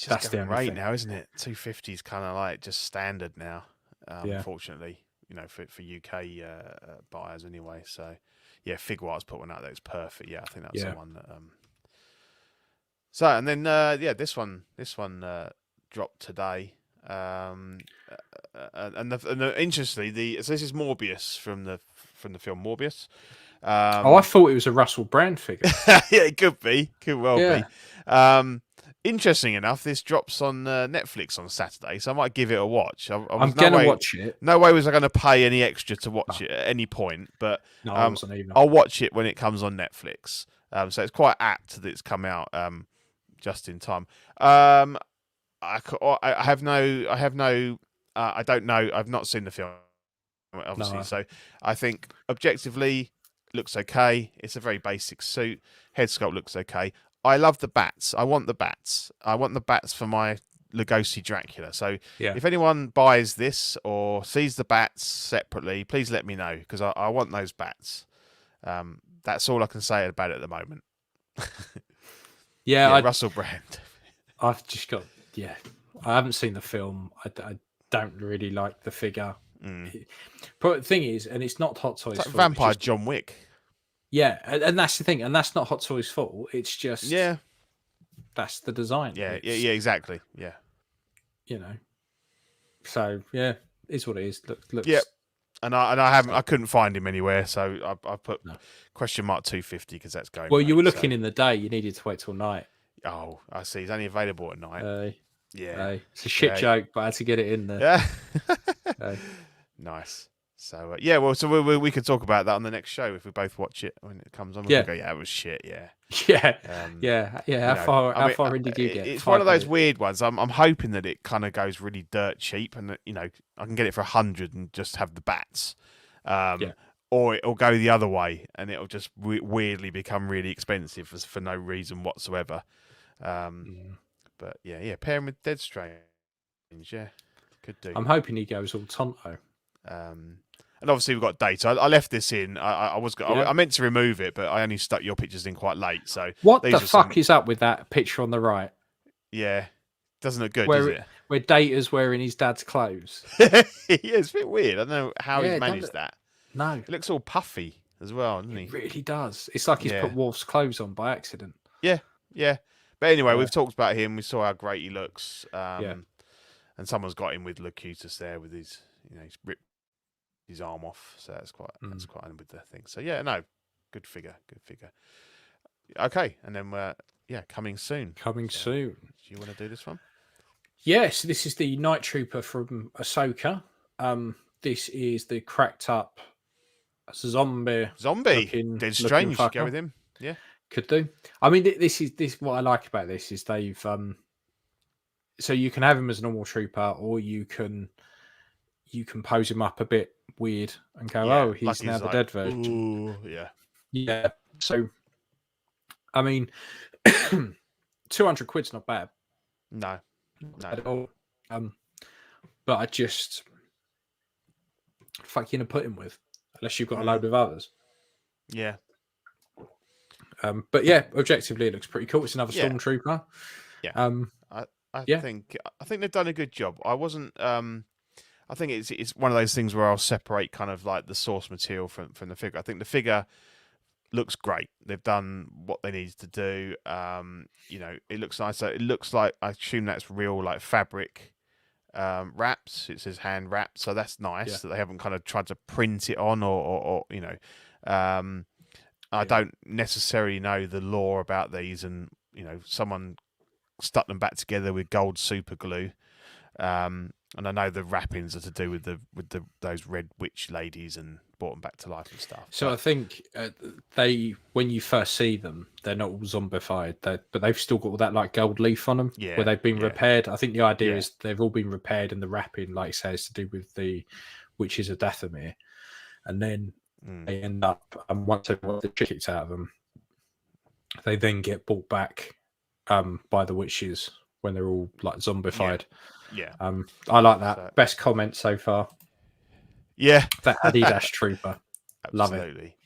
that's the rate now, isn't it? 250 is kind of like just standard now. Unfortunately, you know, for UK buyers anyway. So yeah, Figuarts put one out that was perfect. Yeah, I think that's the one that. So and then this one dropped today. And interestingly, so this is Morbius from the film Morbius. I thought it was a Russell Brand figure. Yeah, it could be. Could well be. Interesting enough, this drops on Netflix on Saturday, so I might give it a watch. I'm going to watch it. No way was I going to pay any extra to watch it at any point, but I'll watch it when it comes on Netflix. So it's quite apt that it's come out just in time. I don't know. I've not seen the film, obviously. So I think objectively looks okay. It's a very basic suit. Head sculpt looks okay. I love the bats. I want the bats. I want the bats for my Lugosi Dracula. So if anyone buys this or sees the bats separately, please let me know because I want those bats. That's all I can say about it at the moment. Russell Brand. I've just got I haven't seen the film. I don't really like the figure. But the thing is, and it's not Hot Toys' fault. Vampire John Wick. Yeah, and that's the thing, and that's not Hot Toys' fault. It's just that's the design. Yeah, exactly. Yeah, you know. So is what it is. Looks. Yeah, and I couldn't find him anywhere, so I put question mark 250 because that's going. Well, you were looking in the day. You needed to wait till night. Oh, I see. He's only available at night. It's a shit joke, but I had to get it in there. Yeah. Nice. So so we could talk about that on the next show if we both watch it when it comes on. We'll go, it was shit. Yeah. How far in did you get? It's one of those weird ones. I'm hoping that it kind of goes really dirt cheap, and that I can get it for 100 and just have the bats. Or it'll go the other way, and it'll just weirdly become really expensive for no reason whatsoever. But pair him with Dead Strange. Could do. I'm hoping he goes all Tonto. And obviously we've got Data. I left this in. I meant to remove it, but I only stuck your pictures in quite late. So what the fuck is up with that picture on the right? Yeah, doesn't look good, does it? Where Data's wearing his dad's clothes. Yeah, it's a bit weird. I don't know how he's managed that. No, it looks all puffy as well, doesn't he? It really does. It's like he's put Worf's clothes on by accident. Yeah. But anyway, we've talked about him. We saw how great he looks. And someone's got him with Locutus there with his, he's ripped his arm off. So that's quite with the thing. So yeah, no, good figure. Okay, and then coming soon. Soon. Do you want to do this one? Yes, this is the Night Trooper from Ahsoka. This is the cracked up zombie. Dead strange. You should go with him. Yeah, could do. I mean, this. What I like about this is they've. So you can have him as a normal trooper, or you can pose him up a bit weird and go, he's now the dead version. Ooh, yeah. Yeah. So, I mean, 200 quid's not bad. No. At all. But I just fuck you to put him with, unless you've got a load of others. Yeah. But yeah, objectively it looks pretty cool. It's another stormtrooper. Yeah. I think they've done a good job. I wasn't. I think it's one of those things where I'll separate kind of like the source material from the figure. I think the figure looks great. They've done what they needed to do. It looks nice. So it looks like, I assume that's real like fabric wraps. It says hand wrapped, so that's nice that they haven't kind of tried to print it on or I don't necessarily know the lore about these, and someone stuck them back together with gold super glue. And I know the wrappings are to do with those red witch ladies and brought them back to life and stuff. So I think when you first see them, they're not all zombified, but they've still got all that like gold leaf on them, where they've been repaired. I think the idea is they've all been repaired, and the wrapping, like you say, is to do with the witches of Dathomir, and then they end up, once they've got the shit kicked out of them, they then get brought back by the witches when they're all like zombified. Yeah. I like that. So, best comment so far. Yeah. That Adidas trooper. Absolutely.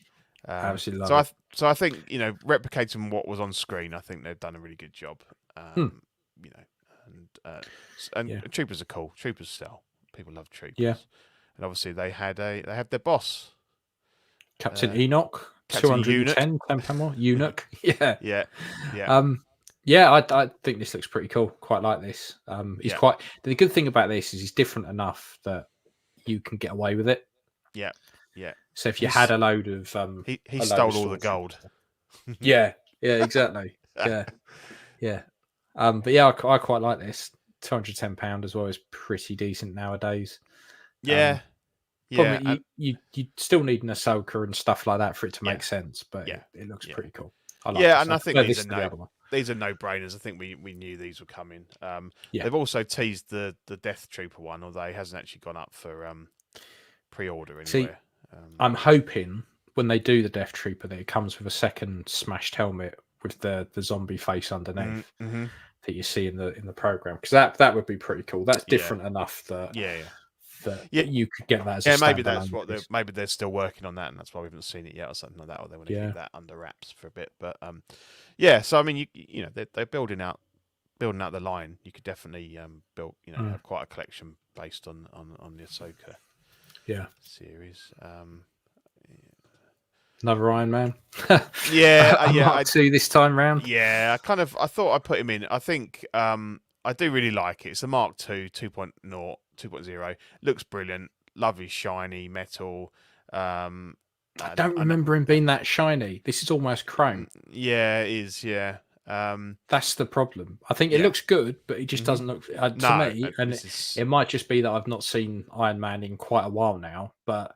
Absolutely love it. So I think, replicating what was on screen, I think they've done a really good job. And troopers are cool. Troopers sell. People love troopers. Yeah. And obviously they had their boss. Captain Enoch. Captain 210 10 more. Eunuch. Yeah. Yeah. I think this looks pretty cool. Quite like this. He's quite. The good thing about this is he's different enough that you can get away with it. Yeah. So if you had a load of, he stole all the gold. Yeah. Exactly. Yeah. But yeah, I quite like this. £210 as well is pretty decent nowadays. Yeah. Probably you still need an Ahsoka and stuff like that for it to make sense, but it looks pretty cool. I like and I think these are no-brainers. I think we knew these were coming. They've also teased the Death Trooper one, although it hasn't actually gone up for pre-order anywhere. See, I'm hoping when they do the Death Trooper that it comes with a second smashed helmet with the zombie face underneath that you see in the program, because that would be pretty cool. That's different enough that you could get that as a maybe that's what maybe they're still working on that, and that's why we haven't seen it yet or something like that, or they want to keep that under wraps for a bit. But so I mean, they're building out the line. You could definitely build have quite a collection based on the Ahsoka series. Another Iron Man. I'd see this time round. Yeah, I thought I'd put him in. I think I do really like it. It's a Mark II 2.0. Looks brilliant. Lovely shiny metal. I don't remember him being that shiny. This is almost chrome. Yeah, it is. Yeah. That's the problem. I think it looks good, but it just doesn't look to me. And it might just be that I've not seen Iron Man in quite a while now, but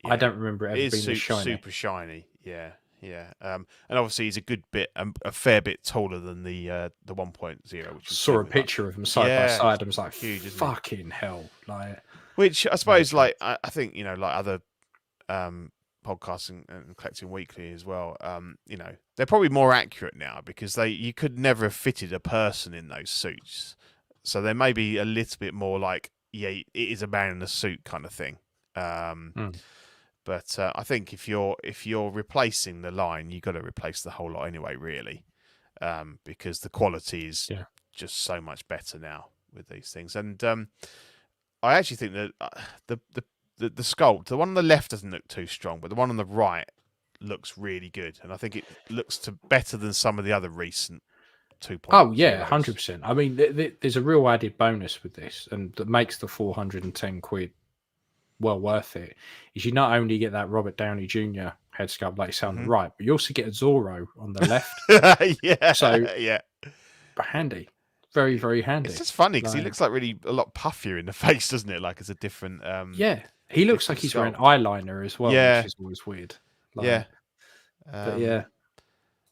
I don't remember it ever being this shiny. Super shiny. Yeah. And obviously he's a good bit, a fair bit taller than the 1.0. Which saw a picture of them side by side. I was like, huge, fucking hell! Like, which I suppose, like I think like other podcasts and Collecting Weekly as well. They're probably more accurate now because you could never have fitted a person in those suits, so they may be a little bit more like it is a man in a suit kind of thing. Mm. But I think if you're replacing the line, you've got to replace the whole lot anyway, really, because the quality is just so much better now with these things. And I actually think that the sculpt, the one on the left doesn't look too strong, but the one on the right looks really good, and I think it looks better than some of the other recent 2.0. Oh yeah, 100%. I mean, there's a real added bonus with this, and that makes the £410 well worth it. Is you not only get that Robert Downey Jr. head sculpt, like you say on the right, but you also get a Zorro on the left. Yeah. So yeah, handy, very very handy. It's just funny because he looks like really a lot puffier in the face, doesn't it? Like it's a different. Yeah, he looks like he's wearing eyeliner as well, which is always weird. Yeah. But yeah.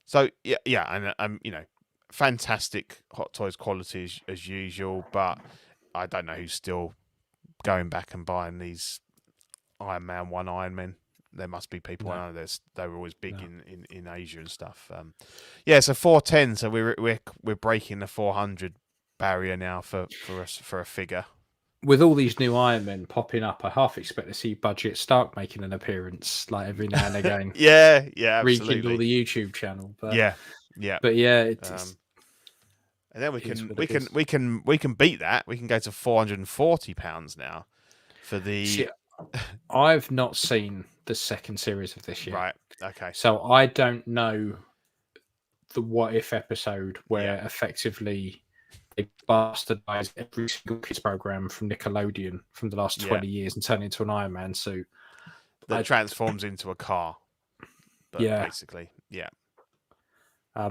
So yeah, and fantastic Hot Toys quality as usual, but I don't know who's still going back and buying these Iron Man 1 Iron Men. There must be people. I know they were always big in Asia and stuff. So 410. So we're breaking the 400 barrier now for a figure. With all these new Iron Men popping up, I half expect to see Budget Stark making an appearance, like every now and again. yeah, absolutely. Rekindle the YouTube channel. But yeah. But yeah, it's and then we can beat that. We can go to £440 now for the. See, I've not seen the second series of this yet. Right. Okay. So I don't know the What If episode where effectively they bastardized every single kids program from Nickelodeon from the last 20 years and turned it into an Iron Man suit that transforms into a car. But basically, yeah. I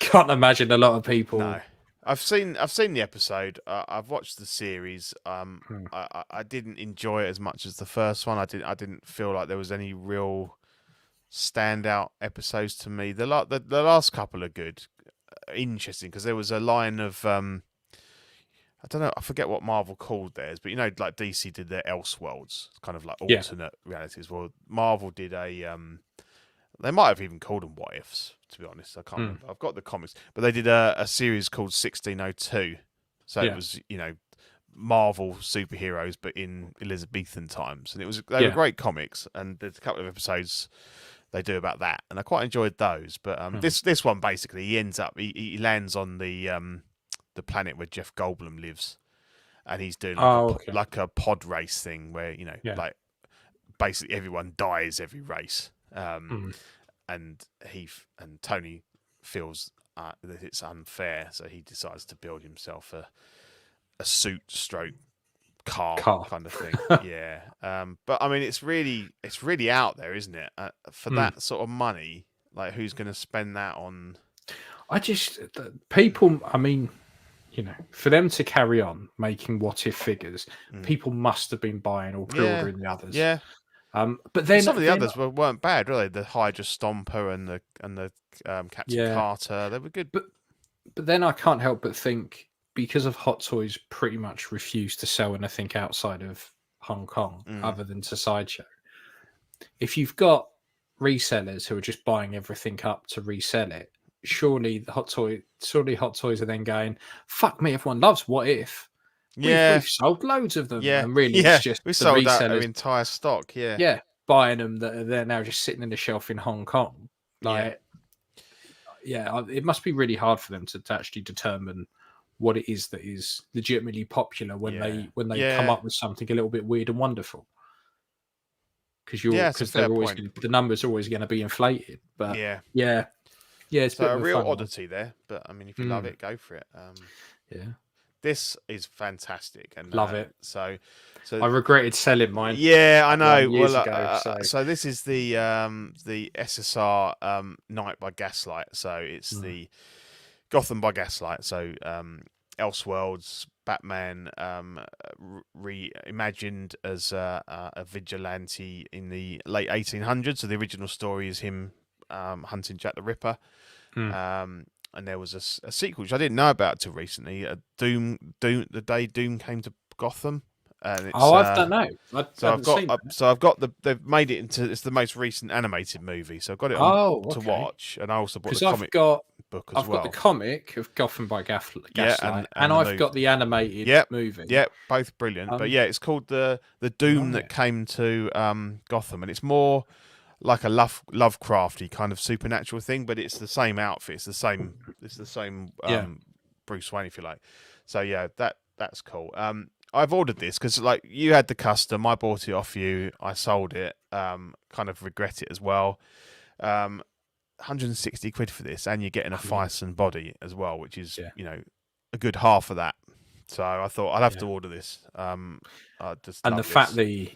can't imagine a lot of people. No, I've seen the episode. I've watched the series. I didn't enjoy it as much as the first one. I didn't feel like there was any real standout episodes to me. The last couple are good, interesting, because there was a line of I don't know, I forget what Marvel called theirs, but like DC did their Elseworlds, kind of like alternate realities. Well, Marvel did a they might have even called them What Ifs, to be honest. I can't remember. I've got the comics, but they did a series called 1602. So it was Marvel superheroes, but in Elizabethan times, and they were great comics. And there's a couple of episodes they do about that, and I quite enjoyed those. But this one basically, he ends up he lands on the planet where Jeff Goldblum lives, and he's doing like a pod race thing where like basically everyone dies every race, and Tony feels that it's unfair, so he decides to build himself a suit stroke car kind of thing. But I mean, it's really out there, isn't it? For that sort of money, like who's going to spend that on? People. I mean, for them to carry on making What If figures, people must have been buying or pre-ordering the others. Yeah. But then some of the others weren't bad, were they? The Hydra Stomper and the Captain Carter, they were good. But then I can't help but think, because of Hot Toys pretty much refused to sell anything outside of Hong Kong other than to Sideshow. If you've got resellers who are just buying everything up to resell it, surely Hot Toys are then going, fuck me, everyone loves What If. We've sold loads of them. And really it's just we the sold resellers, our entire stock. Buying them that they're now just sitting in the shelf in Hong Kong. It must be really hard for them to actually determine what it is that is legitimately popular when they come up with something a little bit weird and wonderful. Because the numbers are always going to be inflated. But it's a real oddity there. But I mean, if you love it, go for it. This is fantastic and love it. So I regretted selling mine. Yeah, I know. Years ago, so this is the SSR Night by Gaslight. So it's the Gotham by Gaslight. So Elseworlds, Batman reimagined as a vigilante in the late 1800s. So the original story is him hunting Jack the Ripper. And there was a sequel which I didn't know about till recently. Doom, the day Doom came to Gotham. And it's, I don't know. I've got they've made it into, it's the most recent animated movie, so I've got it on to watch. And I also bought the comic book as I've well. got the comic of Gotham by Gaslight, and the I've movie. got the animated movie. Yep, both brilliant. But yeah, it's called the Doom that came to Gotham, and it's more like a Lovecrafty kind of supernatural thing, but it's the same outfit. It's the same Bruce Wayne, if you like. So yeah, that's cool. I've ordered this because like you had the custom, I bought it off you, I sold it. Kind of regret it as well. 160 quid for this, and you're getting a Fison body as well, which is a good half of that. So I thought I'll have to order this. I just and love the fact this.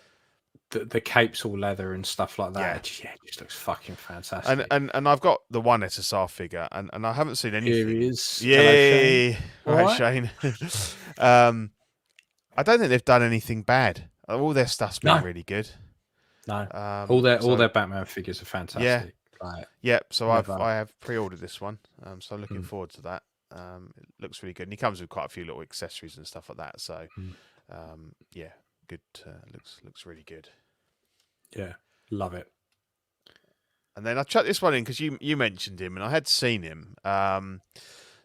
the cape's all leather and stuff like that. It just looks fucking fantastic. And I've got the one SSR figure, and I haven't seen anything. Here he is. Yay! Hello, Shane. Right, Shane. I don't think they've done anything bad. All their stuff's been really good. No, all their Batman figures are fantastic. So I have pre-ordered this one. So I'm looking forward to that. It looks really good, and he comes with quite a few little accessories and stuff like that. So good. Looks really good. Yeah, love it. And then I chucked this one in because you mentioned him, and I had seen him.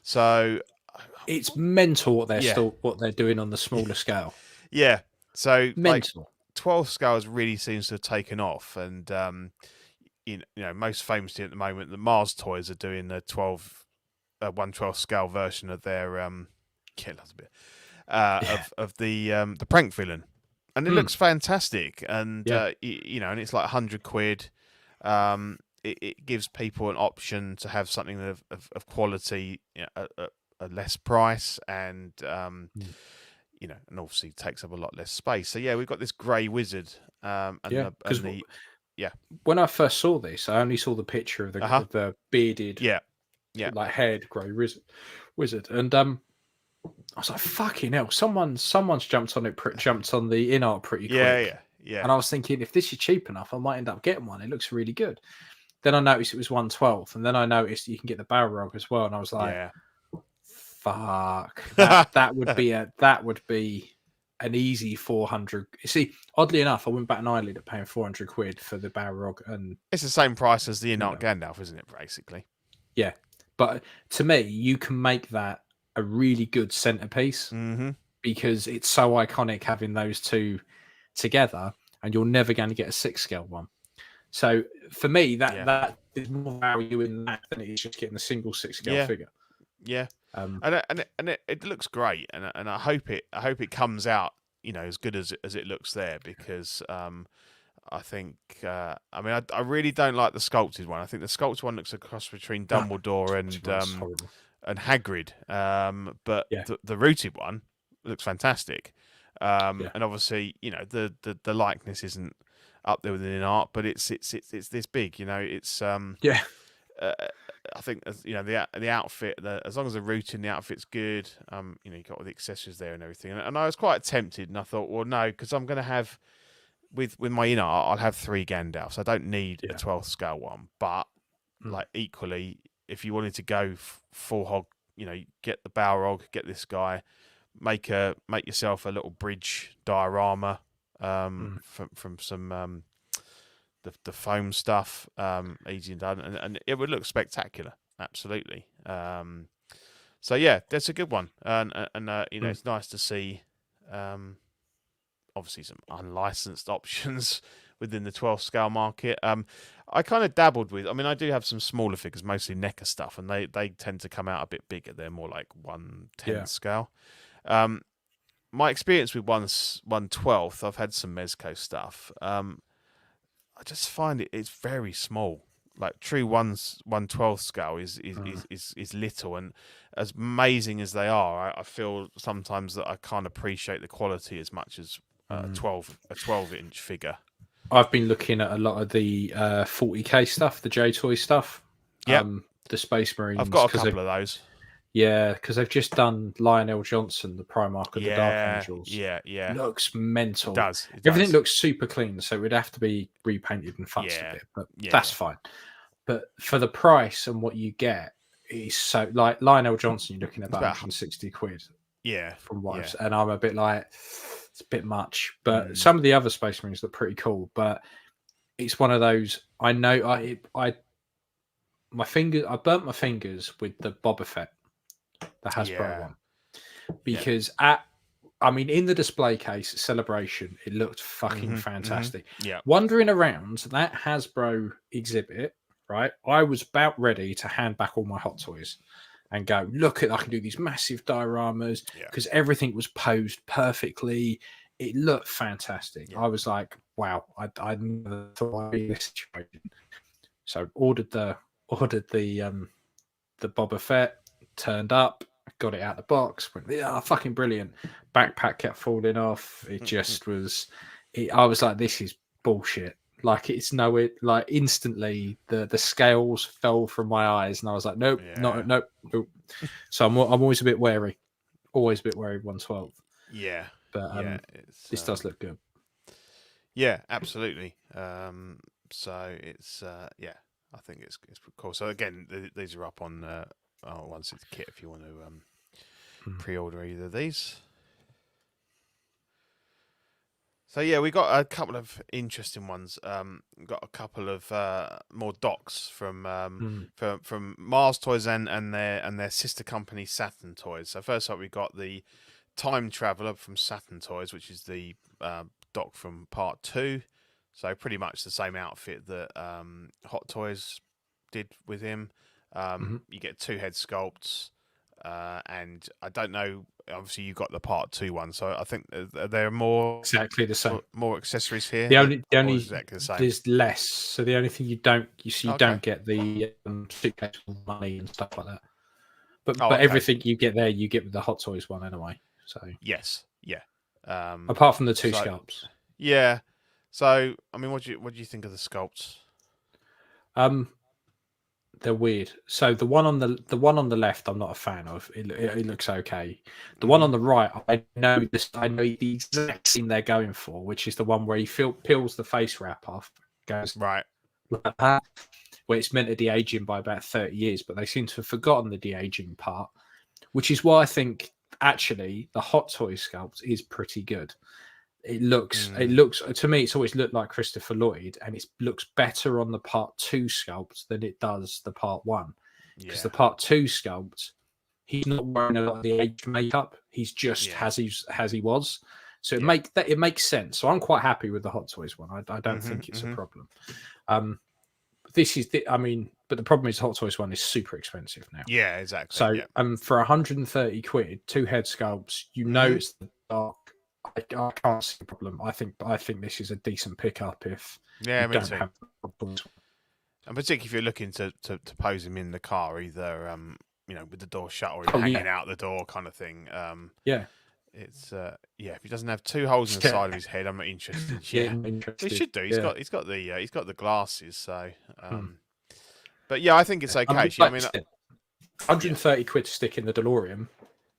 So it's mental what they're doing on the smaller scale. Yeah, so mental. Like, 12 scales really seems to have taken off, and most famously at the moment, the Mars Toys are doing a 1/12 scale version of their of the prank villain, and it looks fantastic, and and it's like 100 quid. It gives people an option to have something of quality at a less price, and and obviously takes up a lot less space. So yeah, we've got this grey wizard. When I first saw this, I only saw the picture of the bearded, like haired grey wizard, and I was like, "Fucking hell!" Someone's jumped on the InArt pretty quick. Yeah. And I was thinking, if this is cheap enough, I might end up getting one. It looks really good. Then I noticed it was 1/12, and then I noticed you can get the Balrog as well, and I was like, "Fuck, that would be an easy 400." You see, oddly enough, I wouldn't bat an eyelid at paying 400 quid for the Balrog, and it's the same price as the InArt Gandalf, isn't it? Basically, yeah. But to me, you can make that a really good centerpiece because it's so iconic having those two together, and you're never going to get a 6 scale one. So for me, that is more value in that than it is just getting a single 6 scale figure. Yeah, and it looks great, and I hope it comes out as good as it looks there, because I think I really don't like the sculpted one. I think the sculpted one looks a cross between Dumbledore and Hagrid, but the rooted one looks fantastic. And obviously, the likeness isn't up there within art, but it's this big. It's I think the outfit, as long as the route in the outfit's good, you got all the accessories there and everything. And I was quite tempted, and I thought, well, no, because I'm going to have with my InArt, I'll have 3 Gandalfs. I don't need a 12th scale one, but like equally, if you wanted to go full hog, get the Balrog, get this guy. Make yourself a little bridge diorama from some the foam stuff, easy and done, and it would look spectacular, absolutely. So yeah, that's a good one, and it's nice to see obviously some unlicensed options within the 12 scale market. I kind of dabbled with. I do have some smaller figures, mostly NECA stuff, and they tend to come out a bit bigger. They're more like 1/10 scale. My experience with 1/12, I've had some Mezco stuff. I just find it's very small. Like true 1/12 scale is little, and as amazing as they are, I feel sometimes that I can't appreciate the quality as much as a 12-inch figure. I've been looking at a lot of the 40k stuff, the J-Toy stuff. Yeah, the Space Marines. I've got a couple of those. Yeah, because they've just done Lionel Johnson, the Primarch of the Dark Angels. Yeah. Looks mental. It does. Everything looks super clean, so it would have to be repainted and futzed a bit, but that's fine. But for the price and what you get, is so like Lionel Johnson, you're looking at about 160 quid. Yeah. From what and I'm a bit like, it's a bit much. But some of the other Space Marines look pretty cool. But it's one of those, I know my finger. I burnt my fingers with the Boba Fett, the Hasbro Yeah. one, because in the display case Celebration, it looked fucking fantastic. Yeah. Wandering around that Hasbro exhibit, right? I was about ready to hand back all my Hot Toys and go, look at, I can do these massive dioramas because everything was posed perfectly. It looked fantastic. I was like, wow, I never thought I'd be in this situation. So ordered the Boba Fett, turned up, got it out the box, went, yeah, fucking brilliant. Backpack kept falling off. It just was. I was like, this is bullshit. Like it's like instantly the scales fell from my eyes, and I was like, nope, nope. So I'm always a bit wary. Always a bit wary. 1/12. Yeah, but this does look good. Yeah, absolutely. So it's I think it's cool. So again, these are up on 1/6 kit if you want to pre-order either of these. So yeah, we got a couple of interesting ones. Got a couple of more docs from Mars Toys and their sister company Saturn Toys. So first up, we got the Time Traveler from Saturn Toys, which is the doc from Part 2. So pretty much the same outfit that Hot Toys did with him. You get 2 head sculpts, and I don't know. Obviously, you got the Part 2 one, so I think there are more exactly the same. More accessories here. The only exactly the same. There's less. So the only thing you don't get the suitcase money and stuff like that. But everything you get there, you get with the Hot Toys one anyway. So yes, yeah. Apart from the 2 sculpts. Yeah. So I mean, what do you think of the sculpts? They're weird. So the one on the left, I'm not a fan of. It looks okay. The one on the right, I know the exact scene they're going for, which is the one where he peels the face wrap off, goes right like that, where it's meant to de-age him by about 30 years, but they seem to have forgotten the de-aging part, which is why I think actually the Hot Toys sculpt is pretty good. It looks to me, it's always looked like Christopher Lloyd, and it looks better on the Part 2 sculpt than it does the Part 1. Because the Part 2 sculpt, he's not wearing a lot of the age makeup. He's just as he was. So it makes sense. So I'm quite happy with the Hot Toys one. I don't think it's a problem. But the problem is Hot Toys one is super expensive now. Yeah, exactly. So for 130 quid, 2 head sculpts, it's the dark. I can't see a problem. I think this is a decent pickup if me don't too. have problems. And particularly if you're looking to pose him in the car, either with the door shut or hanging out the door kind of thing. It's if he doesn't have 2 holes in the side of his head, I'm not interested. He should do. He's got the glasses. So, but I think it's okay. 130 quid to stick in the DeLorean.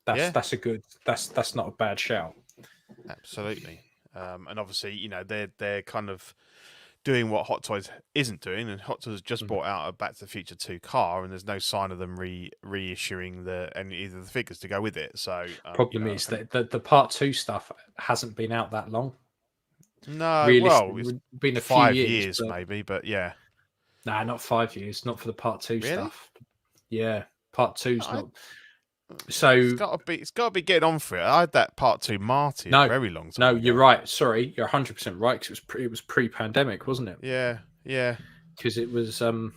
That's a good. That's not a bad shout. Absolutely. And obviously, they're kind of doing what Hot Toys isn't doing, and Hot Toys just brought out a Back to the Future 2 car, and there's no sign of them reissuing either the figures to go with it. So problem is that the Part 2 stuff hasn't been out that long. No, it's been a 5 few years maybe, but yeah. Nah, not 5 years. Not for the Part 2 stuff. Yeah, Part 2's not. So it's got to be getting on for it. I had that Part 2 Marty a very long time ago. You're right. Sorry, you're 100% right. Because it was pre-pandemic, wasn't it? Yeah. Because it was you're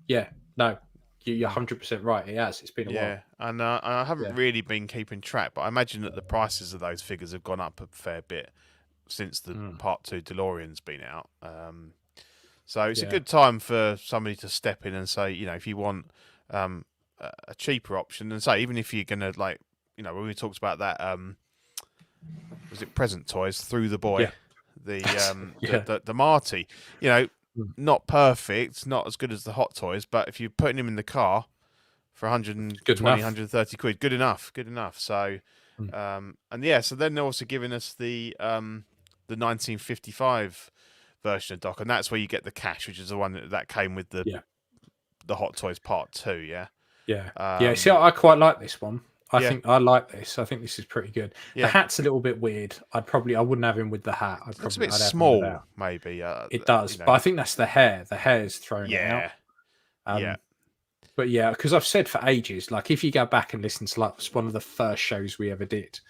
100% right. It has. It's been a while. And I haven't really been keeping track, but I imagine that the prices of those figures have gone up a fair bit since the Part 2 DeLorean's been out. So it's a good time for somebody to step in and say, if you want a cheaper option, and say even if you're gonna when we talked about that was it Present Toys Through the Boy, the Marty, not perfect, not as good as the Hot Toys, but if you're putting him in the car for 120 130 quid, good enough. So so then they're also giving us the 1955 version of Doc, and that's where you get the cash, which is the one that came with the Hot Toys Part 2. See, I quite like this one. I think I like this. I think this is pretty good. The hat's a little bit weird. I wouldn't have him with the hat. It's a bit small, maybe. It does, but I think that's the hair. The hair's thrown it out. But yeah, because I've said for ages, like if you go back and listen to like one of the first shows we ever did,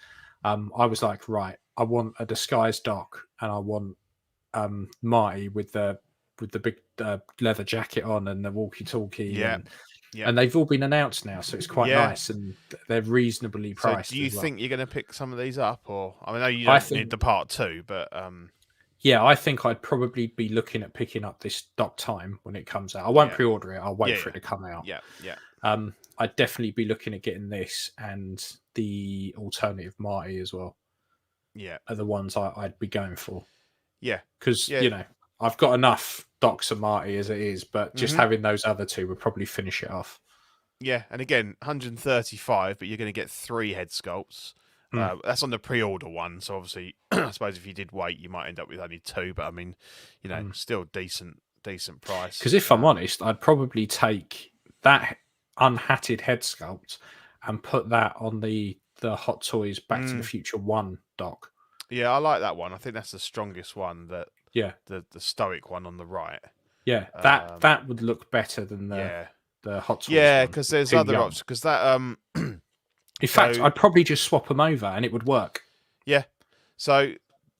I was like, right, I want a disguised Doc, and I want Marty with the big leather jacket on and the walkie-talkie, and they've all been announced now, so it's quite nice, and they're reasonably priced. So, do you think you're going to pick some of these up, or I mean, I know you don't need the part 2, but yeah, I think I'd probably be looking at picking up this Doc Time when it comes out. I won't pre-order it. I'll wait for it to come out. Yeah. I'd definitely be looking at getting this and the alternative Marty as well. Yeah, are the ones I'd be going for. Yeah, because you know I've got enough Docs and Marty as it is, but just having those other two would probably finish it off. Yeah, and again, 135, but you're going to get 3 head sculpts. That's on the pre-order one, so obviously, I suppose if you did wait, you might end up with only 2. But I mean, you know, still decent price. Because if I'm honest, I'd probably take that unhatted head sculpt and put that on the Hot Toys Back to the Future 1 Doc. Yeah, I like that one. I think that's the strongest one. The stoic one on the right. Yeah, that would look better than the Hot Toys. Yeah, because there's other options. Because that in fact, I'd probably just swap them over and it would work. Yeah. So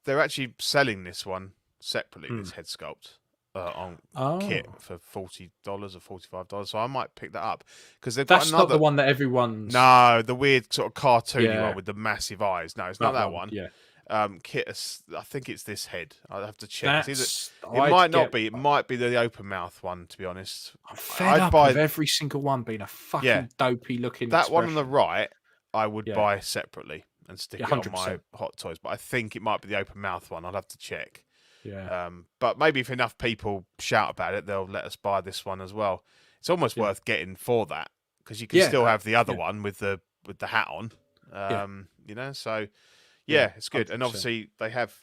they're actually selling this one separately, this head sculpt, on kit for $40 or $45. So I might pick that up because they've got another. That's not the one that everyone's. No, the weird sort of cartoony one with the massive eyes. No, it's not that one. Yeah. Kit, I think it's this head. I'll have to check. It might not be. It might be the open mouth one, to be honest. I'm fed up with every single one being a fucking dopey looking. That one on the right, I would buy separately and stick it on my Hot Toys. But I think it might be the open mouth one. I'll have to check. Yeah. But maybe if enough people shout about it, they'll let us buy this one as well. It's almost worth getting for that because you can still have the other one with the hat on. You know, so. Yeah, it's good, 100%. And obviously they have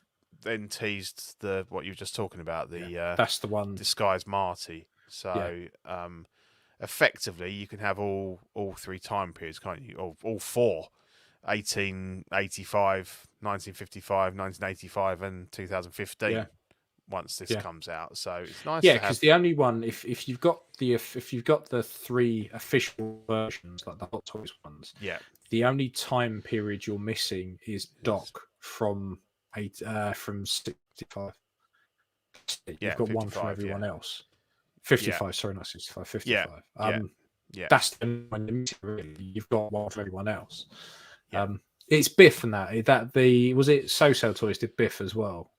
then teased what you were just talking about. That's the one disguised Marty. So effectively, you can have all 3 time periods, can't you? All 4: 1885, 1955, 1985, and 2015. Yeah. Once this comes out, so it's nice. Yeah, because the only one, if you've got the 3 official versions, like the Hot Toys ones, the only time period you're missing is Doc from 65. You've got one from everyone else. 55, sorry, not 65. 55. That's the only one you're missing, really. You've got one from everyone else. It's Biff and that. Was it So Toys did Biff as well?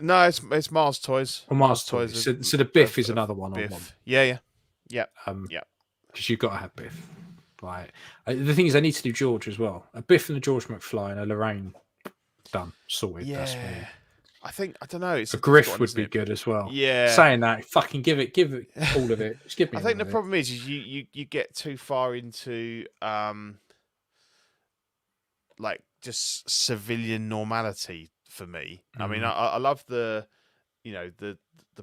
No, it's Mars Toys. Or Mars Toys. So the Biff is another one Biff. on one. Yeah. Because you've got to have Biff. Right. The thing is, they need to do George as well. A Biff and a George McFly and a Lorraine done, sorted. Yeah. That's me. I don't know. It's a Griff would be good as well. Yeah. Saying that, fucking give it all of it. Just give me. I think the problem is you get too far into like just civilian normality for me. I mean, I love the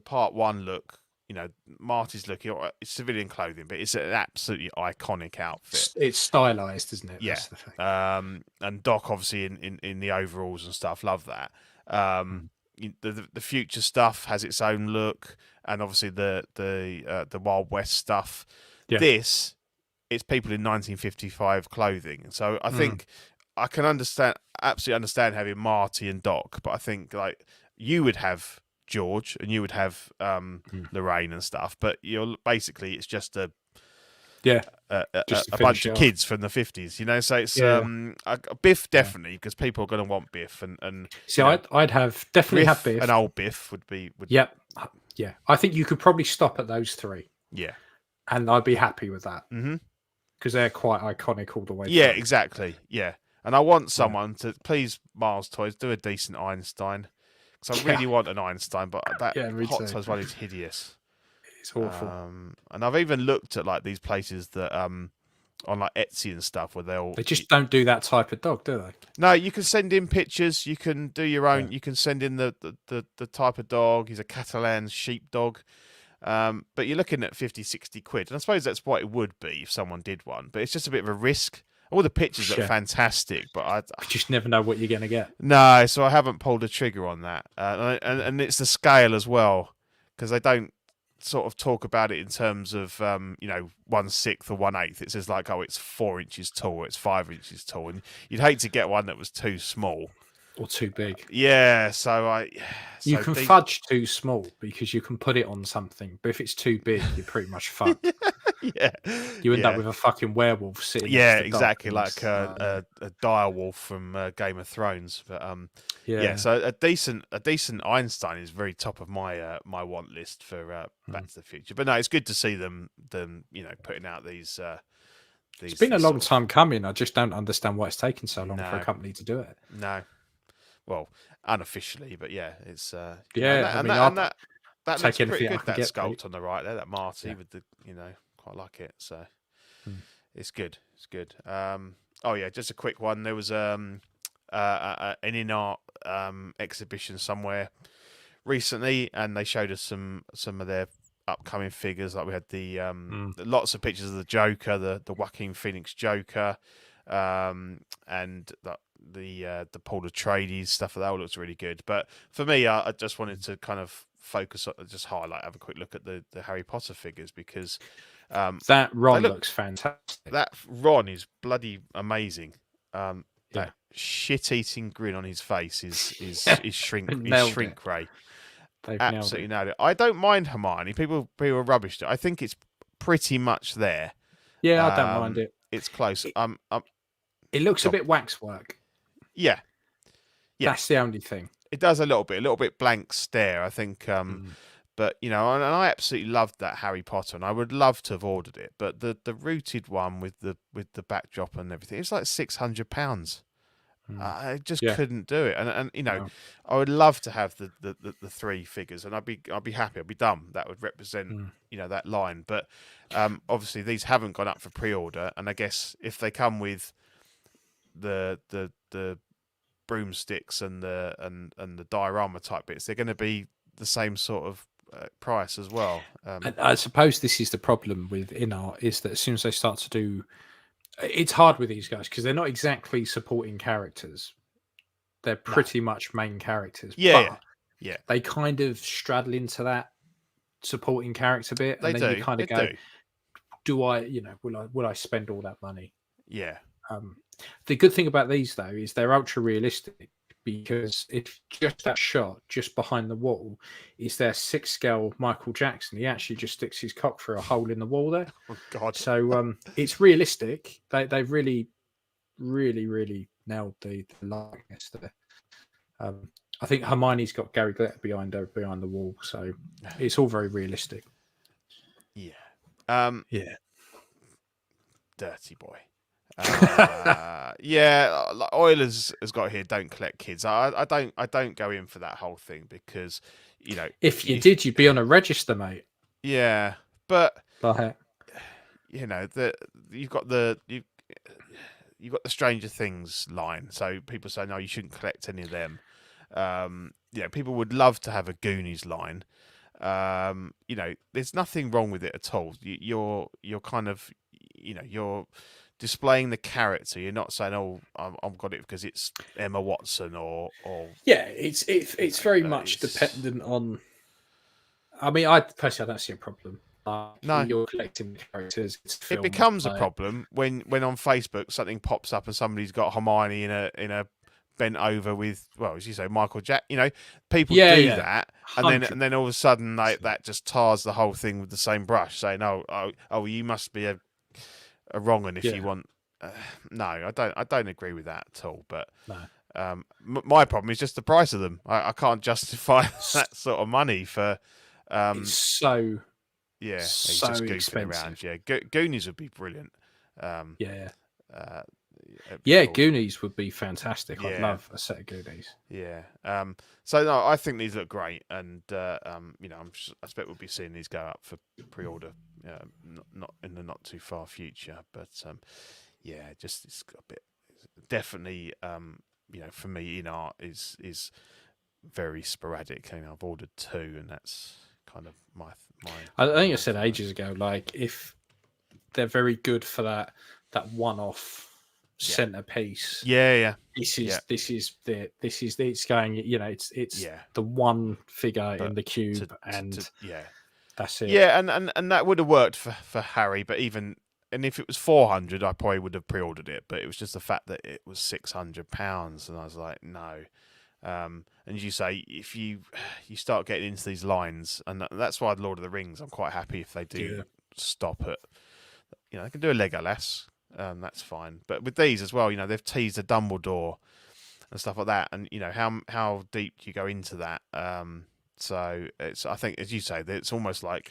part 1 look. You know, Marty's look. It's civilian clothing, but it's an absolutely iconic outfit. It's stylized, isn't it? Yeah. That's the thing. And Doc obviously in the overalls and stuff. Love that. The future stuff has its own look, and obviously the Wild West stuff. Yeah. It's people in 1955 clothing. So I think I can absolutely understand having Marty and Doc, but I think like you would have George and you would have Lorraine and stuff, but it's just a bunch of kids from the 50s, you know. So it's Biff definitely, because people are going to want Biff and see, I'd definitely have Biff. An old Biff would be. Yeah. I think you could probably stop at those 3. Yeah, and I'd be happy with that because they're quite iconic all the way. Yeah, exactly. Yeah, and I want someone to please Mars Toys do a decent Einstein. So I really want an Einstein, but that Hot Toys one is hideous. It's awful. And I've even looked at like these places that on like Etsy and stuff where they just don't do that type of dog, do they? No, you can send in pictures. You can do your own. You can send in the type of dog. He's a Catalan sheepdog. But you're looking at 50, 60 quid. And I suppose that's what it would be if someone did one. But it's just a bit of a risk. All the pictures look fantastic, but I just never know what you're going to get. No, so I haven't pulled the trigger on that. And it's the scale as well, because they don't sort of talk about it in terms of 1/6 or 1/8. It says like, oh, it's 4 inches tall, or it's 5 inches tall, and you'd hate to get one that was too small or too big. Yeah, You can fudge too small because you can put it on something, but if it's too big, you're pretty much fucked. Yeah, you end up with a fucking werewolf sitting. Yeah, next to exactly, Doc, like a dire wolf from Game of Thrones. But yeah. So a decent Einstein is very top of my my want list for Back to the Future. But no, it's good to see them putting out these. It's been a long time coming. I just don't understand why it's taken so long for a company to do it. No, well, unofficially, but yeah, it's that looks pretty good. That sculpt on the right there, that Marty with the quite like it. So it's good. It's good. Oh yeah, just a quick one. There was an InArt exhibition somewhere recently, and they showed us some of their upcoming figures. Like we had the lots of pictures of the Joker, the Joaquin Phoenix Joker, and the Paul Atreides stuff. That all looks really good. But for me, I just wanted to kind of focus on, just highlight, have a quick look at the Harry Potter figures, because that Ron looks fantastic. That Ron is bloody amazing. That shit-eating grin on his face is shrink ray. Absolutely nailed it. I don't mind Hermione. People are rubbish. I think it's pretty much there. Yeah, I don't mind it. It's close. It looks a bit waxwork. Yeah. That's the only thing. It does a little bit blank stare, I think. But and I absolutely loved that Harry Potter, and I would love to have ordered it. But the rooted one with the backdrop and everything, it's like £600. I just couldn't do it, and I would love to have the 3 figures, and I'd be happy. I'd be done. That would represent that line. But obviously these haven't gone up for pre-order, and I guess if they come with the broomsticks and the diorama type bits, they're going to be the same sort of price as well. I suppose this is the problem with InArt, is that as soon as they start to do, it's hard with these guys because they're not exactly supporting characters. They're pretty much main characters. Yeah. They kind of straddle into that supporting character bit, and then you kind of go, "Do I? Will I spend all that money?" Yeah. The good thing about these though is they're ultra realistic, because if just that shot just behind the wall is their 6 scale Michael Jackson, he actually just sticks his cock through a hole in the wall there. Oh God! So it's realistic. They've really, really, really nailed the likeness there. I think Hermione's got Gary Glitter behind the wall, so it's all very realistic. Yeah. Yeah. Dirty boy. Like Oilers has got here, don't collect kids. I don't go in for that whole thing, because if you did, you'd be on a register, mate. Yeah, but you've got the Stranger Things line, so people say no, you shouldn't collect any of them. People would love to have a Goonies line. There's nothing wrong with it at all. You're kind of you're displaying the character. You're not saying, "Oh, I've got it because it's Emma Watson," or it's very much dependent on. I mean, I personally don't see a problem. No, you're collecting characters. It becomes a problem when on Facebook something pops up and somebody's got Hermione in a bent over with, well, as you say, Michael Jack. People do that, and then all of a sudden that just tars the whole thing with the same brush, saying, "Oh, you must be a wrong one if you want." No, I don't agree with that at all. But no. My problem is just the price of them. I can't justify that sort of money for. It's so it's just goofing expensive. around. Yeah, Goonies would be brilliant. Goonies would be fantastic. I'd love a set of Goonies. Yeah. So no, I think these look great, and I expect we'll be seeing these go up for pre-order. Not in the not too far future, but just it's a bit definitely. For me, InArt is very sporadic. I've ordered 2, and that's kind of my. I think I said ages ago, like, if they're very good for that one-off centerpiece. Yeah. This is it's going. It's the one figure in the cube, and That's it. Yeah, and that would have worked for Harry, but and if it was 400, I probably would have pre-ordered it. But it was just the fact that it was £600, and I was like, no. And as you say, if you start getting into these lines, and that's why Lord of the Rings, I'm quite happy if they do stop at, they can do a Legolas, that's fine. But with these as well, they've teased a Dumbledore and stuff like that, and how deep do you go into that? So I think, as you say, that it's almost like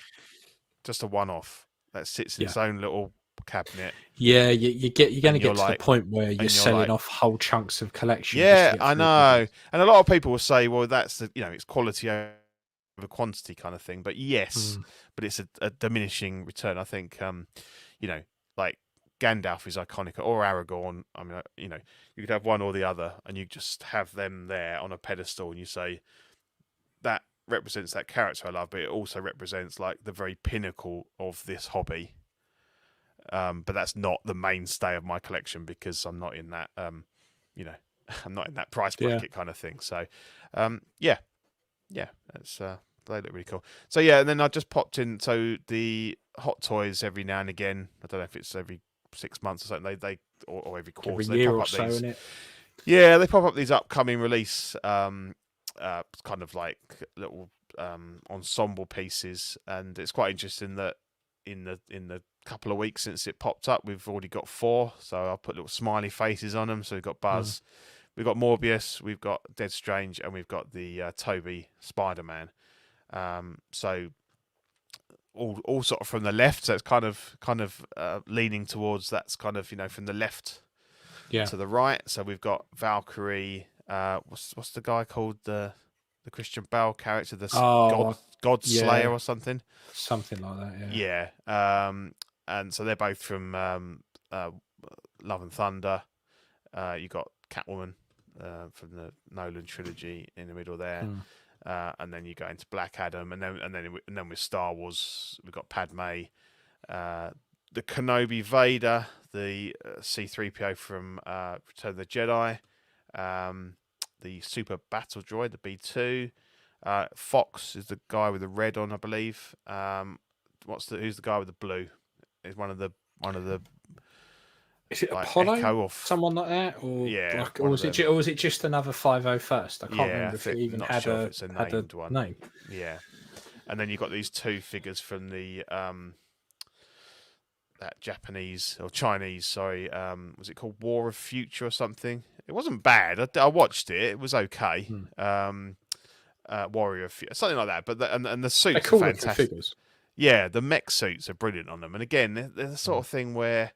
just a one-off that sits in its own little cabinet. Yeah, you're going to get to the point where you're selling like, off whole chunks of collection. Yeah, I know. And a lot of people will say, well, that's it's quality over quantity kind of thing. But yes, but it's a diminishing return. I think, like Gandalf is iconic, or Aragorn. I mean, you could have one or the other, and you just have them there on a pedestal, and you say that represents that character I love, but it also represents like the very pinnacle of this hobby. But that's not the mainstay of my collection because I'm not in that, I'm not in that price bracket kind of thing. So, that's they look really cool. So and then I just popped in. So the Hot Toys every now and again. I don't know if it's every 6 months or something. They or every quarter. Every year or so, isn't it? Yeah, they pop up these upcoming release, kind of like little ensemble pieces, and it's quite interesting that in the couple of weeks since it popped up, we've already got 4. So I'll put little smiley faces on them. So we've got Buzz, we've got Morbius, we've got Dead Strange, and we've got the Toby Spiderman. So all sort of from the left. So it's kind of leaning towards that's kind of from the left to the right. So we've got Valkyrie. What's the guy called, the Christian Bale character, the God Slayer or something like that. Yeah. And so they're both from Love and Thunder. You got Catwoman from the Nolan trilogy in the middle there. And then you go into Black Adam, and then with Star Wars, we've got Padme, the Kenobi Vader, the C-3PO from Return of the Jedi, the Super Battle Droid, the B2. Fox is the guy with the red on, I believe. Who's the guy with the blue? Is one of the. Is it like Apollo? Echo or someone like that, or or was it just another 501st? I can't remember if it even had a name. Yeah, and then you've got these 2 figures from the that Japanese or Chinese, sorry, was it called War of Future or something? It wasn't bad. I watched it. It was okay. Warrior of Future, something like that. But the suits are fantastic. Figures. Yeah, the mech suits are brilliant on them. And again, they're the sort of thing where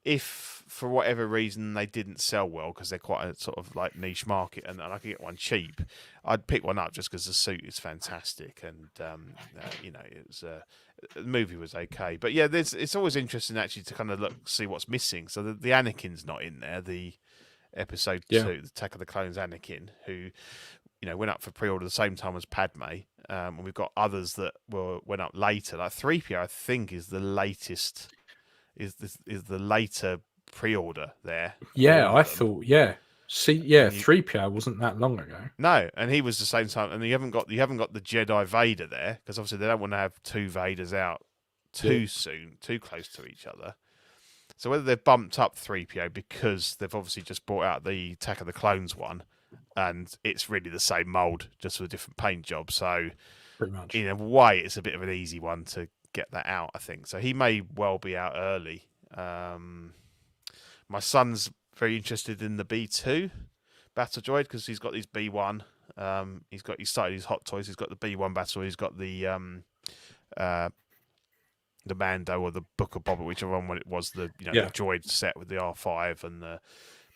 if for whatever reason they didn't sell well because they're quite a sort of like niche market, and I could get one cheap, I'd pick one up just because the suit is fantastic, and it was the movie was okay. But yeah, it's always interesting actually to kind of see what's missing. So the Anakin's not in there. The episode 2, the Attack of the Clones Anakin, who went up for pre-order the same time as Padme, and we've got others that went up later. Like 3PO, I think, is the latest. Is the later pre-order there? Yeah, I thought. See, 3PO wasn't that long ago. No, and he was the same time. And you haven't got the Jedi Vader there because obviously they don't want to have 2 Vaders out too soon, too close to each other. So whether they've bumped up 3PO because they've obviously just brought out the Attack of the Clones one, and it's really the same mold, just with a different paint job. So pretty much, in a way, it's a bit of an easy one to get that out, I think. So he may well be out early. My son's very interested in the B2 Battle Droid because he's got his B1. He started his Hot Toys. He's got the B1 Battle. He's got the Mando or the Book of Boba, whichever one it was. The droid set with the R5 and the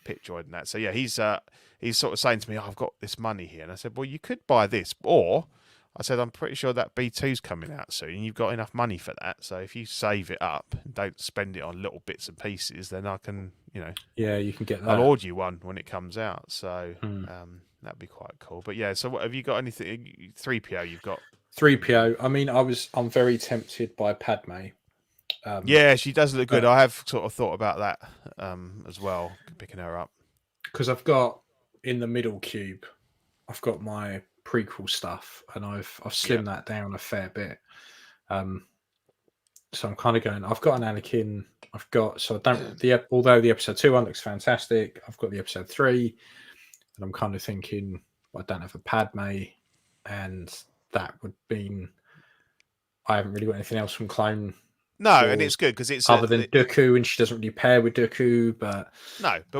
pit droid and that. So yeah, he's sort of saying to me, I've got this money here, and I said, well, you could buy this, or I said, I'm pretty sure that B2's coming out soon, and you've got enough money for that. So if you save it up and don't spend it on little bits and pieces, then I can, you can get that. I'll order you one when it comes out. So that'd be quite cool. But yeah, so what have you got? Anything 3PO? You've got 3PO. I mean, I'm very tempted by Padme. Yeah, she does look good. I have sort of thought about that as well, picking her up. Because I've got in the middle cube, I've got my prequel stuff, and I've slimmed that down a fair bit. So I'm kind of going. I've got an Anakin. I've got although the episode 2 one looks fantastic, I've got the episode 3, and I'm kind of thinking I don't have a Padme, and that would mean I haven't really got anything else from Clone. No, and it's good because it's other than Dooku, and she doesn't really pair with Dooku. But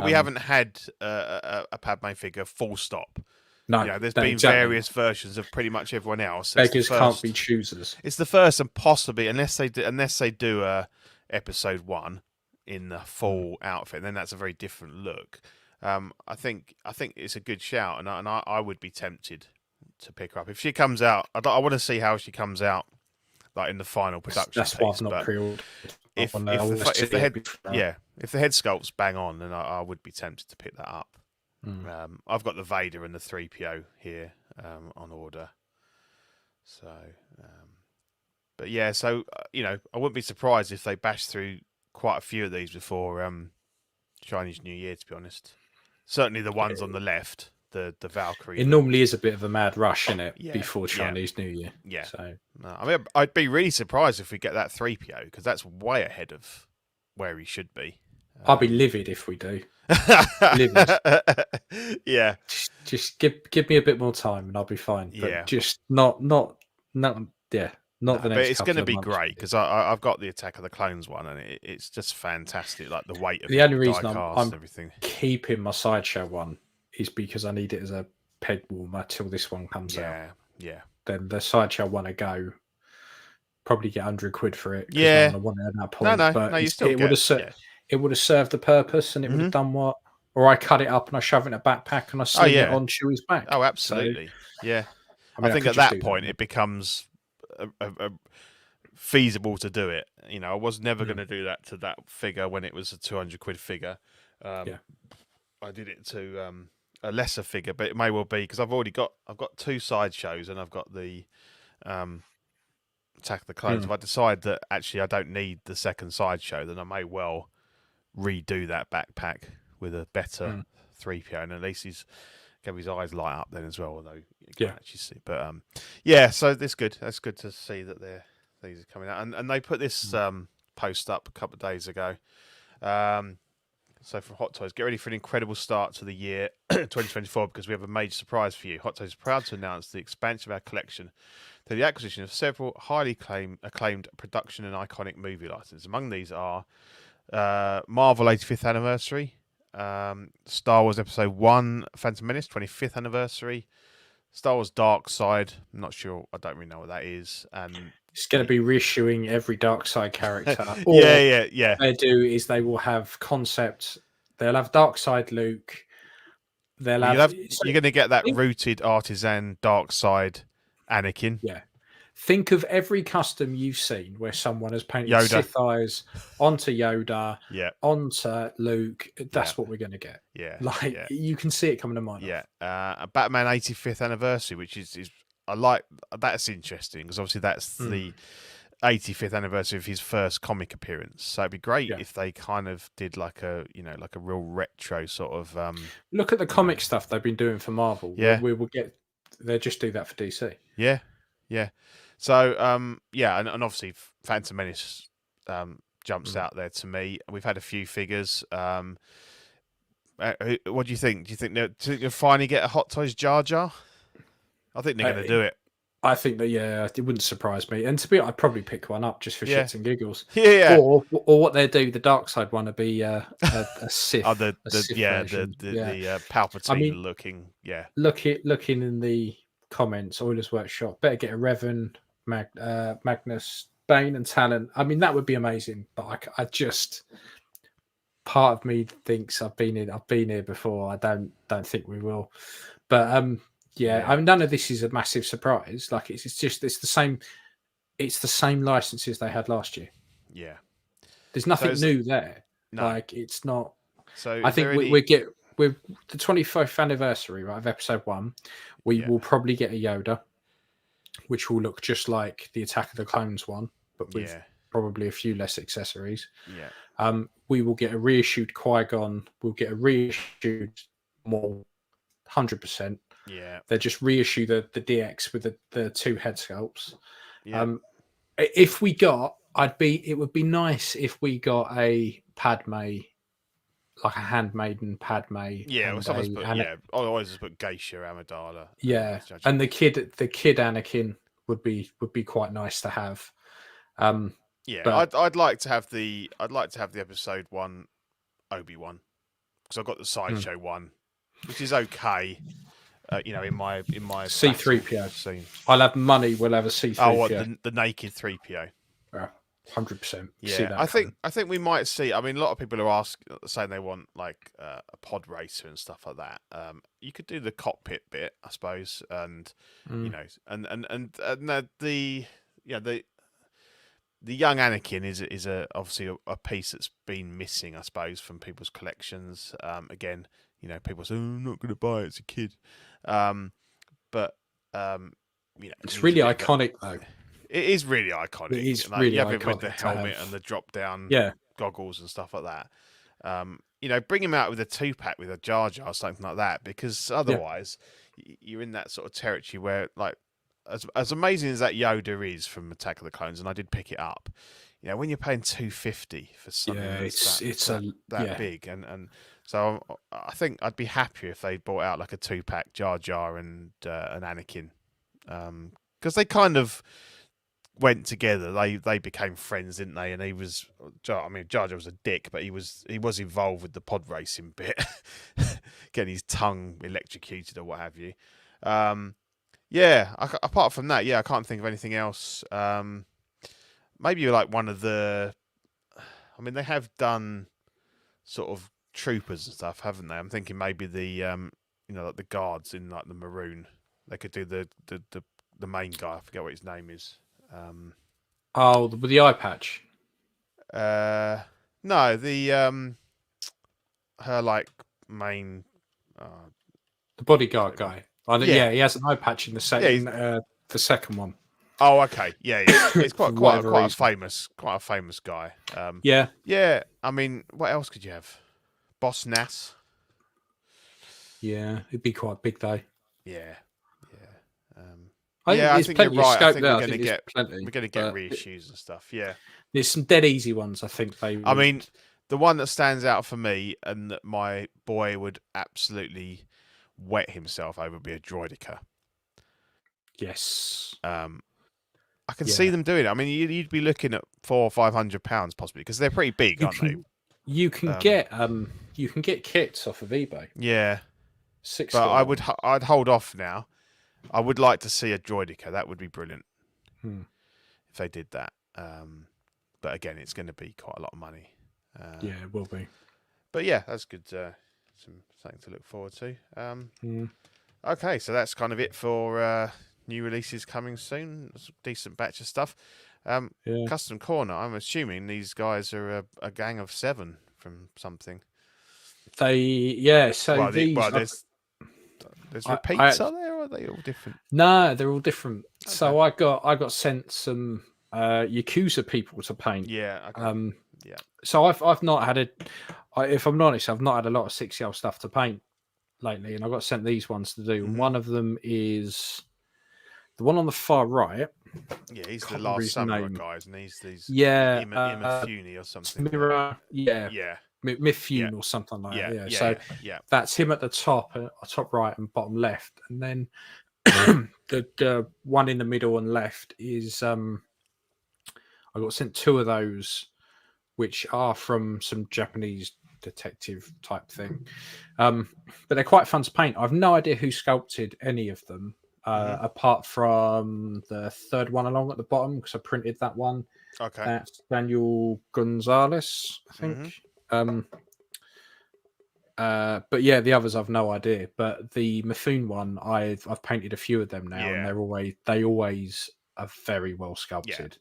we haven't had a Padme figure. Full stop. No, there's been various versions of pretty much everyone else. Beggars can't be choosers. It's the first, and possibly unless they do a episode 1 in the full outfit, then that's a very different look. I think it's a good shout, and I would be tempted to pick her up if she comes out. I want to see how she comes out, like in the final production. That's why I've not pre-ordered. If the head sculpt's bang on, then I would be tempted to pick that up. I've got the Vader and the 3PO here on order. So, but yeah, so I wouldn't be surprised if they bash through quite a few of these before Chinese New Year. To be honest, certainly the ones on the left, the Valkyrie. It normally is a bit of a mad rush, isn't it, before Chinese New Year? Yeah. So, I mean, I'd be really surprised if we get that 3PO because that's way ahead of where he should be. I'll be livid if we do. Livid. Yeah. Just give me a bit more time and I'll be fine. But just not the next. But it's going to be great because I've got the Attack of the Clones one and it's just fantastic. Like the weight of the only reason I'm everything. Keeping my sideshow one is because I need it as a peg warmer till this one comes out. Yeah. Then the sideshow one I go. Probably get £100 for it. Yeah. I want it at that point. No, you still it would have served the purpose and it would have done what? Or I cut it up and I shove it in a backpack and I sling it on Chewie's back. Oh, absolutely. So, yeah. I think at that point it becomes feasible to do it. I was never going to do that to that figure when it was a £200 figure. I did it to a lesser figure, but it may well be because I've got 2 sideshows and I've got the Attack of the Clones. If I decide that actually I don't need the second sideshow, then I may well redo that backpack with a better 3PO, and at least he's get his eyes light up then as well. Although you can't actually see, but so that's good. That's good to see that these are coming out, and they put this post up a couple of days ago. So from Hot Toys, get ready for an incredible start to the year 2024 because we have a major surprise for you. Hot Toys is proud to announce the expansion of our collection through the acquisition of several highly acclaimed production and iconic movie licenses. Among these are Marvel 85th anniversary, Star Wars Episode 1, Phantom Menace 25th anniversary, Star Wars Dark Side. I'm not sure. I don't really know what that is. It's going to be reissuing every Dark Side character. Yeah. What they do is they will have concepts. They'll have Dark Side Luke. You're going to get that rooted artisan Dark Side Anakin. Yeah. Think of every custom you've seen where someone has painted Yoda. Sith eyes onto Yoda, onto Luke. That's what we're going to get. Yeah. You can see it coming to mind. Yeah. Batman 85th anniversary, which is I like. That's interesting because obviously that's the 85th anniversary of his first comic appearance. So it'd be great if they kind of did like a real retro sort of. Look at the comic stuff they've been doing for Marvel. Yeah. We will get. They'll just do that for DC. Yeah. So, and obviously Phantom Menace jumps out there to me. We've had a few figures. What do you think? Do you think they'll finally get a Hot Toys Jar Jar? I think they're going to do it. I think that, it wouldn't surprise me. And to be honest, I'd probably pick one up just for shits and giggles. Yeah. Or what they do, the dark side one would be a Sith. The Palpatine looking. Yeah. Looking in the comments, Oilers Workshop, better get a Revan, Magnus, Bane, and Talon. I mean, that would be amazing. But I just, part of me thinks I've been here before. I don't think we will. But I mean, none of this is a massive surprise. Like it's the same. It's the same licenses they had last year. Yeah. There's nothing new there. No. Like it's not. So I think with the 25th anniversary, right, of Episode 1, we will probably get a Yoda, which will look just like the Attack of the Clones one, but with probably a few less accessories. Yeah. We will get a reissued Qui-Gon. We'll get a reissued Maul, 100%. Yeah. They just reissue the DX with the 2 head sculpts. Yeah. If we got, it would be nice if we got a Padme, like a handmaiden Padme, Yeah, well, and someone's put I always just put Geisha Amidala. yeah, as Jar and Jar. the kid Anakin would be quite nice to have. Yeah, But I'd like to have the episode 1 Obi-Wan, because I've got the sideshow one, which is okay. In my C3PO. scene. I'll have money. We'll have a C3PO. Oh, what, the naked 3PO? 100%. Yeah, I think we might see. I mean, a lot of people are saying they want like a pod racer and stuff like that. You could do the cockpit bit, I suppose, and you know, and the young Anakin is obviously a piece that's been missing, I suppose, from people's collections. Again, people say, I'm not going to buy it. It's a kid. But it's really iconic though. It is really iconic. It is really you have iconic it with the helmet and the drop down goggles and stuff like that. Bring him out with a 2-pack with a Jar Jar or something like that, because otherwise you're in that sort of territory where, like, as amazing as that Yoda is from Attack of the Clones, and I did pick it up, when you're paying $250 for something it's that big, and so I think I'd be happier if they brought out like a 2-pack Jar Jar and an Anakin, because they kind of went together. They became friends, didn't they? And Jar Jar was a dick, but he was involved with the pod racing bit, getting his tongue electrocuted or what have you. Apart from that, I can't think of anything else. Maybe like one of the. I mean, they have done sort of troopers and stuff, haven't they? I'm thinking maybe the like the guards in like the maroon. They could do the main guy. I forget what his name is. With the eye patch. No, the her like main. The bodyguard guy. He has an eye patch in the second. The second one. Oh, okay. Yeah. It's quite a famous guy. Yeah. I mean, what else could you have? Boss Nass. Yeah, it'd be quite big though. Yeah. I think you're right. I think we're going to get reissues and stuff. Yeah. There's some dead easy ones. I think I mean, the one that stands out for me and that my boy would absolutely wet himself over would be a Droideka. Yes. I can see them doing it. I mean, you'd be looking at £400 or £500 possibly, because they're pretty big, aren't they? You can get kits off of eBay. Yeah. But I'd hold off now. I would like to see a Droideka. That would be brilliant if they did that. But again, it's going to be quite a lot of money. It will be. But yeah, that's good. Something to look forward to. Okay, so that's kind of it for new releases coming soon. It's a decent batch of stuff. Custom Corner, I'm assuming these guys are a gang of 7 from something. There's repeats, are there, or are they all different? No, they're all different. Okay. So I got sent some Yakuza people to paint. Yeah. Okay. So I've not had if I'm honest, I've not had a lot of 6L stuff to paint lately, and I got sent these ones to do. And one of them is the one on the far right. Yeah, he's the last samurai guy, and he's Imafune or something. Mifune, or something like that. So that's him at the top right and bottom left, and then the one in the middle and left is I got sent 2 of those, which are from some Japanese detective type thing, but they're quite fun to paint. I've no idea who sculpted any of them. Apart from the third one along at the bottom, because I printed that one. Okay. That's Daniel Gonzalez, I think. But yeah, the others I've no idea. But the Mifune one, I've painted a few of them now, and they always are very well sculpted.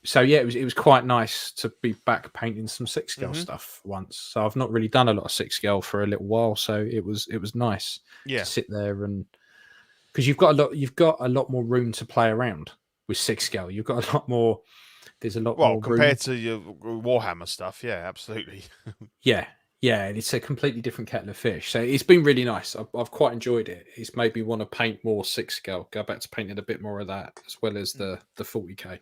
So yeah, it was quite nice to be back painting some 6-scale stuff once. So I've not really done a lot of 6-scale for a little while, so it was nice to sit there, and because you've got a lot more room to play around with 6-scale. You've got a lot more. There's a lot more compared to your Warhammer stuff. Yeah, absolutely. yeah. Yeah, it's a completely different kettle of fish. So it's been really nice. I've quite enjoyed it. It's made me want to paint more 6 scale. Go back to painting a bit more of that, as well as the 40k.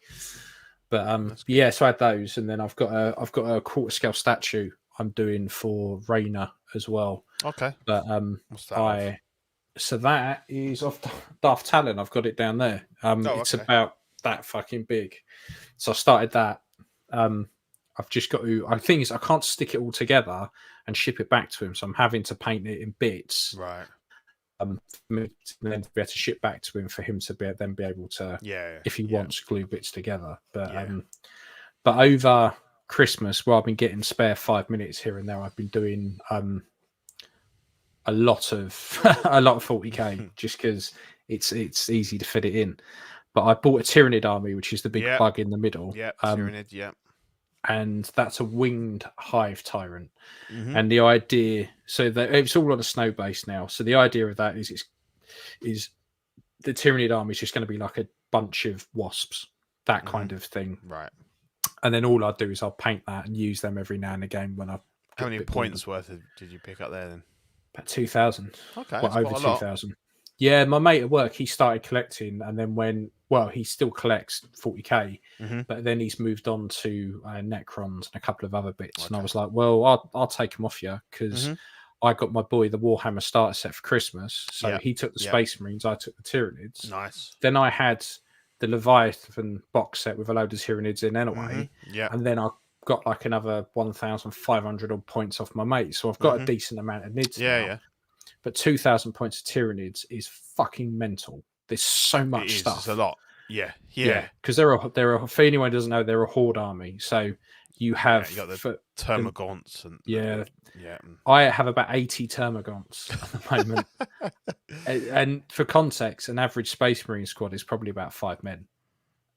But yeah, so I had those, and then I've got a quarter scale statue I'm doing for Raina as well. Okay. But What's that? So that is off Darth Talon. I've got it down there. It's about that fucking big. So I started that. I've just got to. I think I can't stick it all together and ship it back to him, so I'm having to paint it in bits. Right. And then to be able to ship back to him for him to be able to, if he wants, glue bits together. But over Christmas, where I've been getting spare 5 minutes here and there, I've been doing a lot of 40k just because it's easy to fit it in. But I bought a Tyrannid army, which is the big bug in the middle. Yeah, Tyrannid, and that's a winged hive tyrant. And the idea, so that it's all on a snow base now. So the idea of that is the Tyrannid army is just going to be like a bunch of wasps, that kind of thing. Right. And then all I'll do is I'll paint that and use them every now and again when I. How many points worth did you pick up there then? About 2,000. Okay, well, over 2,000. Yeah, my mate at work, he started collecting, and then he still collects 40k, but then he's moved on to Necrons and a couple of other bits. And I was like, well, I'll take them off you because I got my boy the Warhammer starter set for Christmas. So he took the Space Marines, I took the Tyrannids. Nice. Then I had the Leviathan box set with a load of Tyrannids in anyway. And then I got like another 1,500 odd points off my mate. So I've got a decent amount of nids now. But 2,000 points of Tyrannids is fucking mental. There's so much stuff. It's a lot. Yeah. Because they're for anyone who doesn't know, they're a horde army. So you have you got the Termagants and I have about 80 Termagants at the moment. And for context, an average Space Marine squad is probably about 5 men,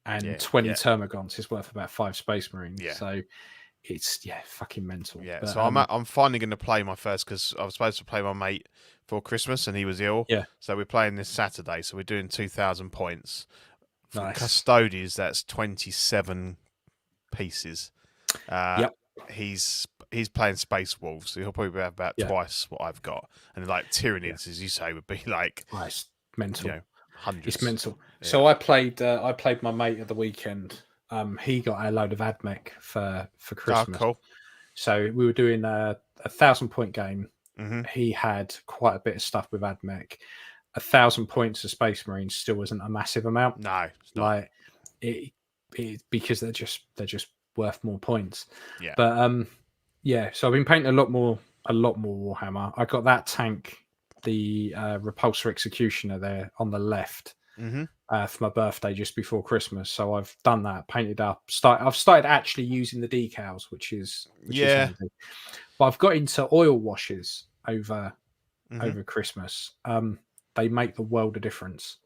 and 20 Termagants is worth about 5 Space Marines. So it's fucking mental. But, so I'm finally going to play my first, because I was supposed to play my mate for Christmas and he was ill. So we're playing this Saturday. So we're doing 2,000 points. For Custodies, that's 27 pieces. He's playing Space Wolves, so he'll probably have about twice what I've got. And like Tyrannids, as you say, would be like it's mental. Hundreds. It's mental. So I played my mate at the weekend. He got a load of AdMech for Christmas. Oh, cool. So we were doing a 1,000-point game. He had quite a bit of stuff with AdMech. 1,000 points of Space Marines still wasn't a massive amount. No, it's not. Like it because they're just worth more points. But so I've been painting a lot more Warhammer. I got that tank, the Repulsor Executioner there on the left. For my birthday just before Christmas, so I've done that, painted up. I've started actually using the decals, which is handy. But I've got into oil washes over Christmas. They make the world of difference.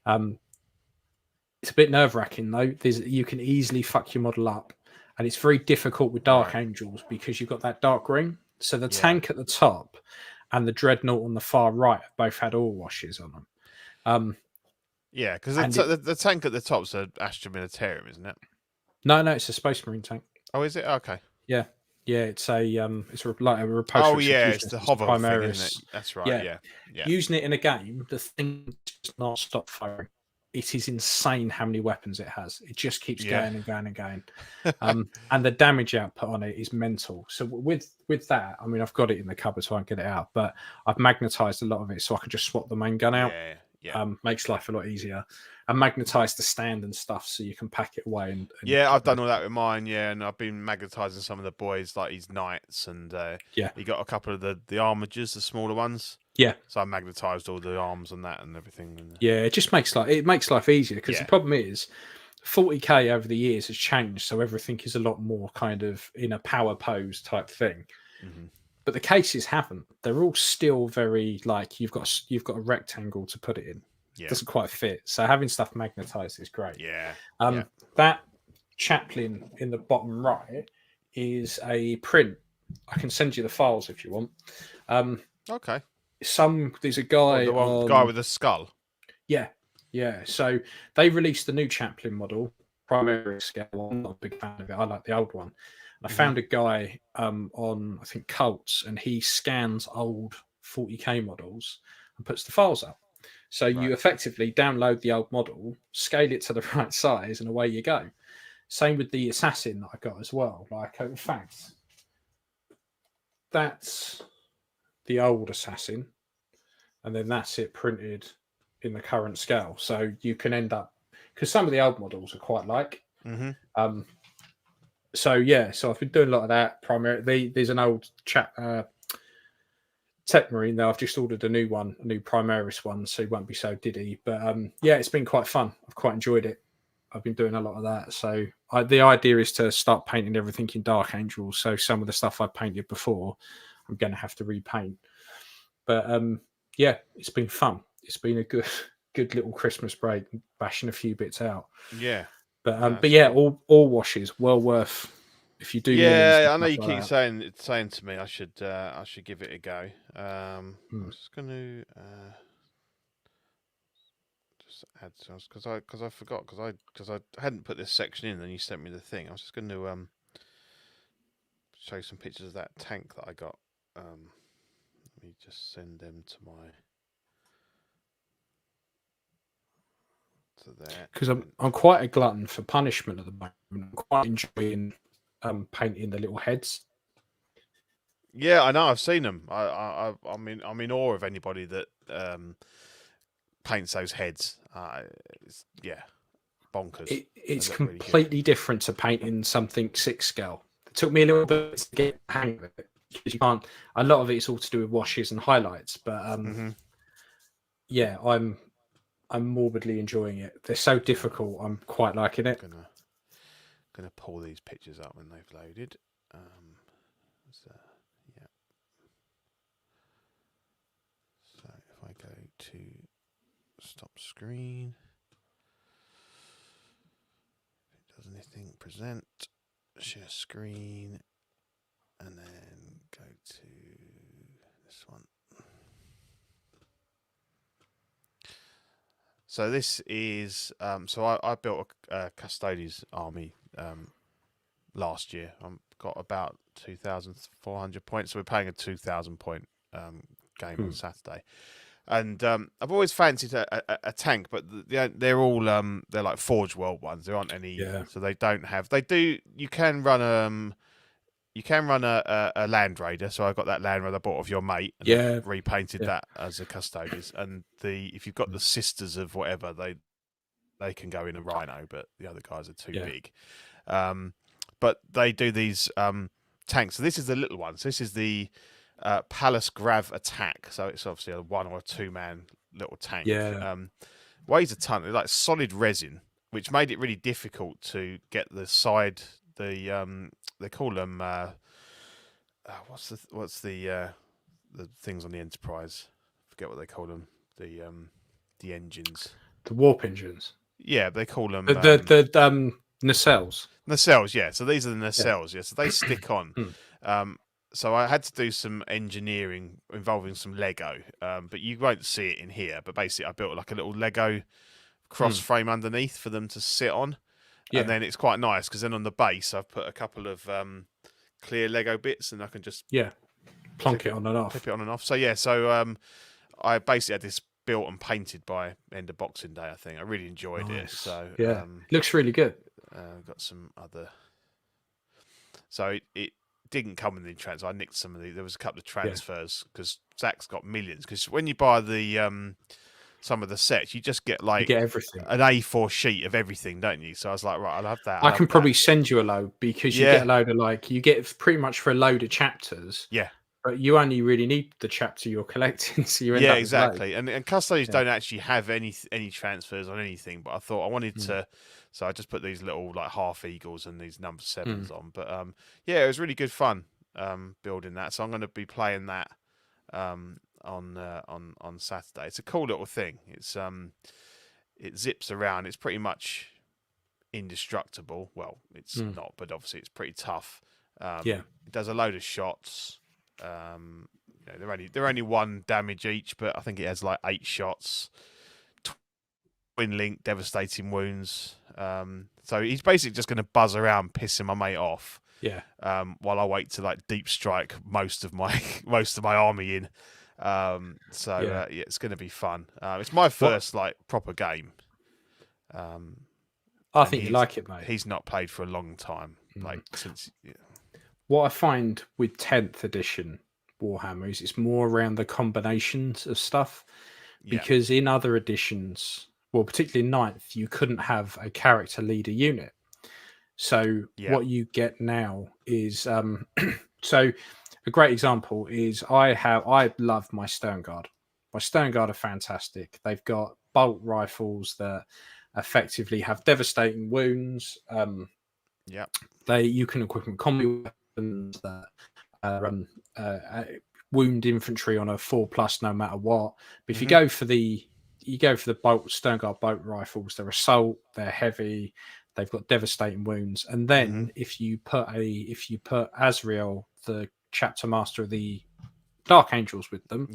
It's a bit nerve-wracking though. You can easily fuck your model up, and it's very difficult with Dark Angels because you've got that dark ring. So the tank at the top and the Dreadnought on the far right have both had oil washes on them. Because the tank at the top's an Astra Militarum, isn't it? No, it's a Space Marine tank. Oh, is it? Okay. Yeah, it's like a repulsor. Oh, yeah, it's the hover thing, isn't it? That's right. Yeah. Using it in a game, the thing does not stop firing. It is insane how many weapons it has. It just keeps going and going and going. And the damage output on it is mental. So with that, I mean, I've got it in the cupboard so I can get it out, but I've magnetized a lot of it so I can just swap the main gun out. Makes life a lot easier. And magnetize the stand and stuff so you can pack it away. And I've done all that with mine. And I've been magnetizing some of the boys, like his knights, and he got a couple of the armigers, the smaller ones. So I magnetized all the arms and that and everything. It just makes life easier, because the problem is 40k over the years has changed, so everything is a lot more kind of in a power pose type thing. But the cases haven't. They're all still very like you've got a rectangle to put it in. It doesn't quite fit. So having stuff magnetized is great. That chaplain in the bottom right is a print. I can send you the files if you want. Okay. There's a guy. The guy with the skull. Yeah. So they released the new chaplain model, primary scale. I'm not a big fan of it. I like the old one. I found a guy on, I think, Cults, and he scans old 40k models and puts the files up. So you effectively download the old model, scale it to the right size, and away you go. Same with the Assassin that I got as well. Like, in fact, that's the old Assassin, and then that's it printed in the current scale. So you can end up, because some of the old models are quite like. So yeah, so I've been doing a lot of that. Primarily, there's an old chat Tech Marine there. I've just ordered a new one, a new Primaris one, so it won't be so diddy. But yeah, it's been quite fun. I've quite enjoyed it. I've been doing a lot of that. So the idea is to start painting everything in Dark Angels. So some of the stuff I painted before, I'm going to have to repaint. But yeah, it's been fun. It's been a good little Christmas break, bashing a few bits out. Yeah. But yeah, all washes well worth. If you do, yeah, I know you keep saying to me I should give it a go. I'm just going to just add some because I forgot because I hadn't put this section in, and you sent me the thing. I was just going to show some pictures of that tank that I got. Let me just send them to there, because I'm quite a glutton for punishment at the moment. I'm quite enjoying painting the little heads. Yeah, I know. I've seen them. I'm in awe of anybody that paints those heads. Yeah, bonkers. It's completely really different to painting something 6 scale. It took me a little bit to get the hang of it, because you can't. A lot of it's all to do with washes and highlights, but yeah, I'm morbidly enjoying it. They're so difficult. I'm quite liking it. Gonna pull these pictures up when they've loaded. So if I go to stop screen, if it does anything, present, share screen, and then go to this one. So this is so I built a Custodes army last year. I've got about 2,400 points. So we're playing a 2,000 point game on Saturday, and I've always fancied a tank, but they're all they're like Forge World ones. There aren't any, so they don't have. They do. You can run a Land Raider. So I got that Land Raider I bought off your mate, and repainted that as a Custodes. And if you've got the Sisters of whatever, they can go in a Rhino, but the other guys are too big. But they do these tanks. So this is the little one. So this is the Palace Grav Attack. So it's obviously a 1 or 2 man little tank. Weighs a ton. It's like solid resin, which made it really difficult to get the side. They call them what's the things on the Enterprise? I forget what they call them. The engines. The warp engines. Yeah, they call them the nacelles. Nacelles, yeah. So these are the nacelles, yeah. So they stick on. So I had to do some engineering involving some Lego, but you won't see it in here. But basically, I built like a little Lego cross frame underneath for them to sit on. And then it's quite nice because then on the base I've put a couple of clear Lego bits, and I can just plonk it on and off. Tip it on and off. So yeah, I basically had this built and painted by end of Boxing Day. I think I really enjoyed it. So looks really good. Got some other. So it didn't come in the transfer. I nicked some of the. There was a couple of transfers because Zach's got millions. Because when you buy the some of the sets, you just get like everything, an A4 sheet of everything, don't you? So I was like, right, I'll have that. I can probably send you a load, because you get a load of you get pretty much for a load of chapters. Yeah. But you only really need the chapter you're collecting, so you end up exactly. And Custodes don't actually have any transfers on anything. But I thought I wanted to, so I just put these little like half eagles and these number 7s on. But it was really good fun building that. So I'm going to be playing that on Saturday. It's a cool little thing. It's it zips around. It's pretty much indestructible. Well, it's not, but obviously it's pretty tough. It does a load of shots. They're only 1 damage each, but I think it has like 8 shots. Twin link, devastating wounds. So he's basically just going to buzz around, pissing my mate off. Yeah. While I wait to like deep strike most of my army in. Yeah, it's going to be fun. It's my first like proper game. I and think you like it, mate. He's not played for a long time, like since. Yeah. What I find with 10th edition Warhammer is it's more around the combinations of stuff, because in other editions, well, particularly in 9th, you couldn't have a character leader unit. So what you get now is so a great example is I love my Stern Guard. My Stern Guard are fantastic. They've got bolt rifles that effectively have devastating wounds. You can equip them combi weapons that wound infantry on a 4+ no matter what. But if you go for the bolt Stern Guard bolt rifles, they're assault, they're heavy, they've got devastating wounds. And then if you put Azrael, the chapter master of the Dark Angels, with them,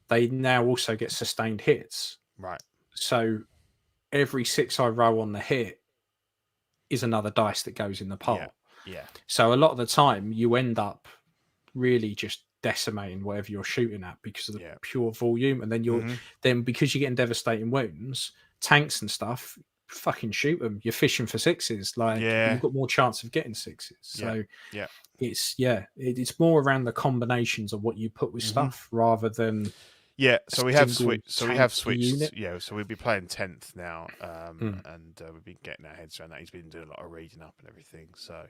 they now also get sustained hits. Right. So every 6 I roll on the hit is another dice that goes in the pot. Yeah. So a lot of the time you end up really just decimating whatever you're shooting at because of the pure volume, and then then because you're getting devastating wounds, tanks and stuff, fucking shoot them. You're fishing for 6s, like you've got more chance of getting 6s. So it's more around the combinations of what you put with stuff rather than so we have switched. unit. So we'll be playing 10th now, and we've been getting our heads around that. He's been doing a lot of reading up and everything. So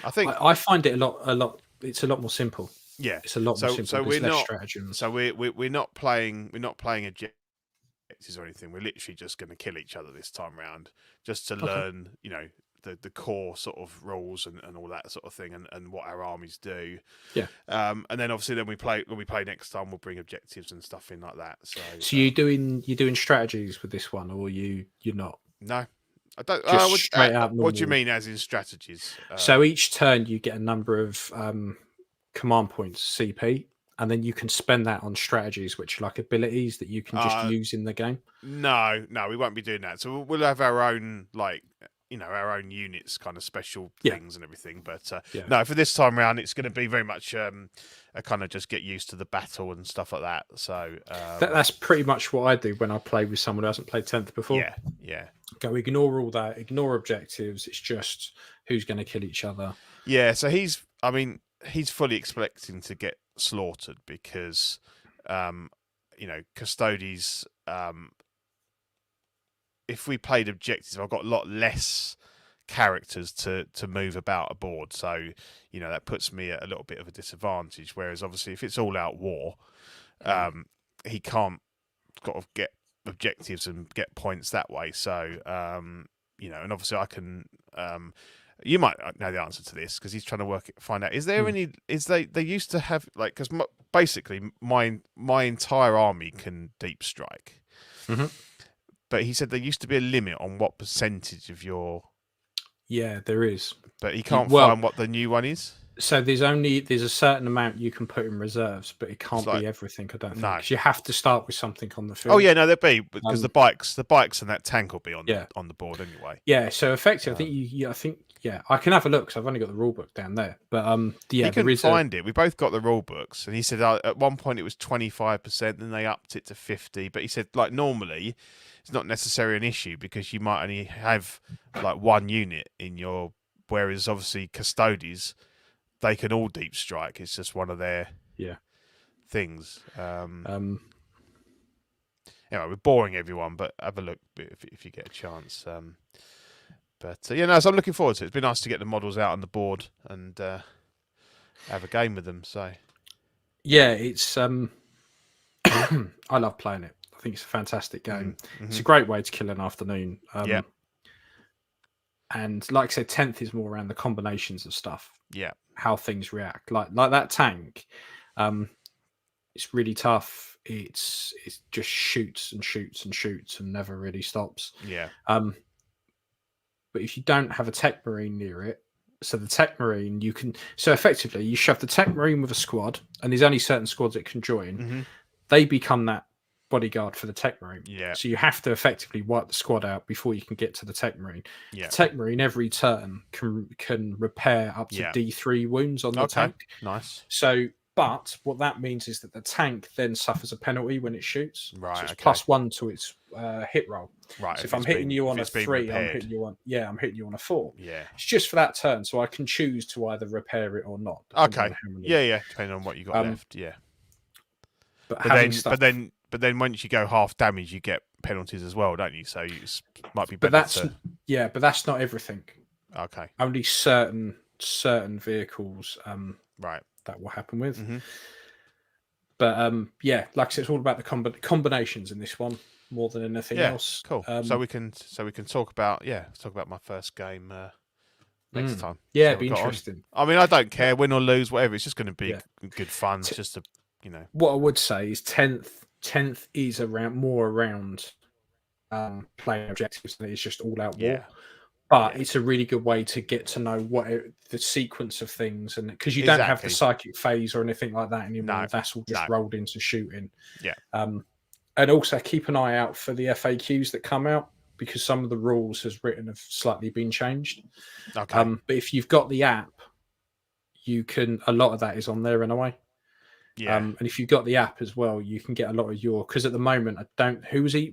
I think I find it a lot. It's a lot more simple. Yeah, it's a lot more simple. So we're less not stratagem. So we're not playing objectives or anything. We're literally just going to kill each other this time round, just to learn, the core sort of rules and all that sort of thing, and what our armies do. And then obviously when we play next time, we'll bring objectives and stuff in like that. So you're doing strategies with this one, or you're not? No, I don't. Just straight out. What do you mean, as in strategies? So each turn you get a number of command points, CP, and then you can spend that on strategies, which are like abilities that you can just use in the game. No, we won't be doing that. So we'll have our own, like, our own units, kind of special things and everything. But no, for this time round, it's going to be very much a kind of just get used to the battle and stuff like that. So that's pretty much what I do when I play with someone who hasn't played 10th before. Yeah. Go ignore all that, ignore objectives. It's just who's going to kill each other. Yeah, so he's fully expecting to get slaughtered because, Custodes. If we played objectives, I've got a lot less characters to move about a board, so that puts me at a little bit of a disadvantage. Whereas obviously, if it's all out war, he can't get objectives and get points that way. So and obviously I can. You might know the answer to this because he's trying to find out. Is there any? Is they used to have like because basically my entire army can deep strike. But he said there used to be a limit on what percentage of your. Yeah, there is. But he can't find what the new one is. So there's a certain amount you can put in reserves, but it can't be everything. I don't think. Because you have to start with something on the field. Oh yeah, no, there'd be because the bikes and that tank will be on the board anyway. Yeah, so effectively, I think I can have a look because I've only got the rule book down there. But he couldn't find it. We both got the rule books, and he said at one point it was 25%, then they upped it to 50%. But he said like normally. It's not necessarily an issue because you might only have like one unit in your. Whereas obviously Custodes, they can all deep strike. It's just one of their things. Anyway, we're boring everyone, but have a look if you get a chance. So I'm looking forward to it. It's been nice to get the models out on the board and have a game with them. So it's I love playing it. I think it's a fantastic game. It's a great way to kill an afternoon. And like I said, 10th is more around the combinations of stuff. Yeah. How things react. Like that tank. It's really tough. It just shoots and shoots and shoots and never really stops. Yeah. But if you don't have a tech marine near it, so the tech marine effectively you shove the tech marine with a squad, and there's only certain squads it can join. They become that bodyguard for the Tech Marine. Yeah. So you have to effectively wipe the squad out before you can get to the Tech Marine. Yeah. The Tech Marine every turn can repair up to D3 wounds on the tank. Nice. So, but what that means is that the tank then suffers a penalty when it shoots. Right. So it's +1 to its hit roll. Right. So if I'm hitting you on a 3, I'm hitting you on a 4. Yeah. It's just for that turn, so I can choose to either repair it or not. Okay. Yeah. Depending on what you got left. Yeah. But then once you go half damage, you get penalties as well, don't you? So you might be better. But that's not everything. Okay. Only certain vehicles. Right. That will happen with. Mm-hmm. But like I said, it's all about the combinations in this one more than anything else. Cool. So we can talk about my first game next time. Yeah, it'd be interesting. I mean, I don't care, win or lose, whatever. It's just going to be good fun. Just to What I would say is 10th is more around playing objectives than it's just all out war. But it's a really good way to get to know the sequence of things, and because you don't have the psychic phase or anything like that anymore. That's all just rolled into shooting. Yeah. And also keep an eye out for the FAQs that come out, because some of the rules have slightly been changed. Okay. But if you've got the app, you can. A lot of that is on there anyway. Yeah. And if you've got the app as well, you can get a lot of because at the moment I don't.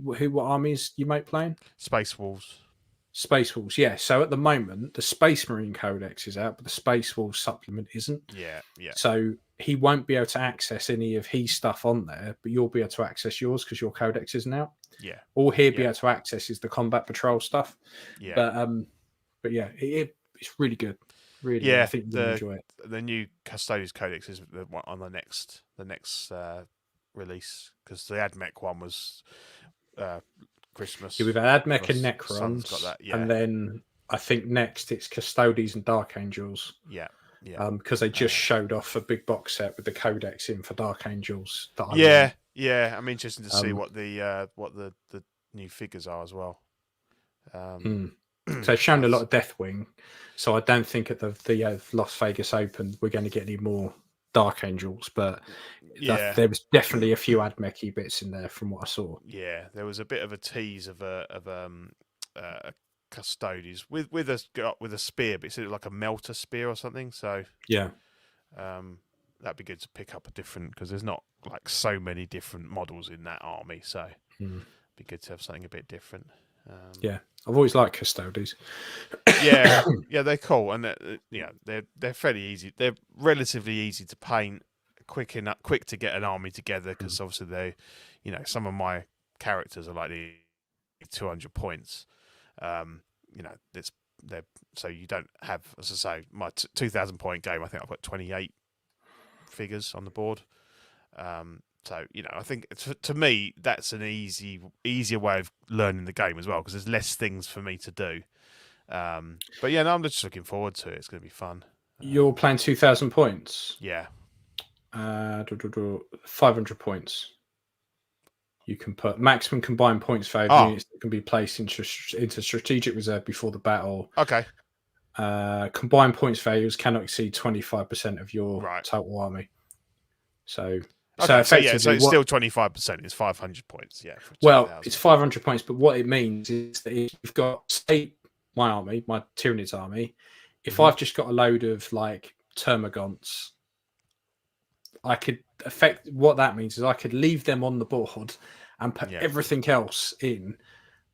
What armies you might playing? Space Wolves. Space Wolves, yeah. So at the moment, the Space Marine Codex is out, but the Space Wolves supplement isn't. Yeah. So he won't be able to access any of his stuff on there, but you'll be able to access yours because your Codex isn't out. Yeah. All he'll be able to access is the Combat Patrol stuff. Yeah. But yeah, it's really good. Really, yeah. I think you'll enjoy it. The new Custodes Codex is on the next release, because the AdMech one was Christmas. Yeah, we've had AdMech and Necrons, got that, and then I think next it's Custodes and Dark Angels. Yeah. Because they just showed off a big box set with the Codex in for Dark Angels. I'm interested to see what the new figures are as well. So they've shown a lot of Deathwing, so I don't think at the Las Vegas Open we're going to get any more Dark Angels, but there was definitely a few AdMech-y bits in there from what I saw. Yeah, there was a bit of a tease of a Custodes with a spear, but it's like a melter spear or something. So that'd be good to pick up a different, because there's not like so many different models in that army. So it'd be good to have something a bit different. I've always liked Custodes. yeah, they're cool, and they're fairly easy. They're relatively easy to paint, quick to get an army together, because obviously they, some of my characters are like 200 points. So you don't have, as I say, my 2,000 point game. I think I've got 28 figures on the board. So I think to me that's an easier way of learning the game as well, because there's less things for me to do. But I'm just looking forward to it. It's going to be fun. You're playing 2,000 points. Yeah. 500 points. You can put maximum combined points for units that can be placed into strategic reserve before the battle. Okay. Combined points values cannot exceed 25% of your total army. So it's still 25%. It's 500 points. Yeah. It's 500 points, but what it means is that if you've got, say, my army, my Tyranids army, if I've just got a load of like Termagants, I could what that means is I could leave them on the board and put everything else in,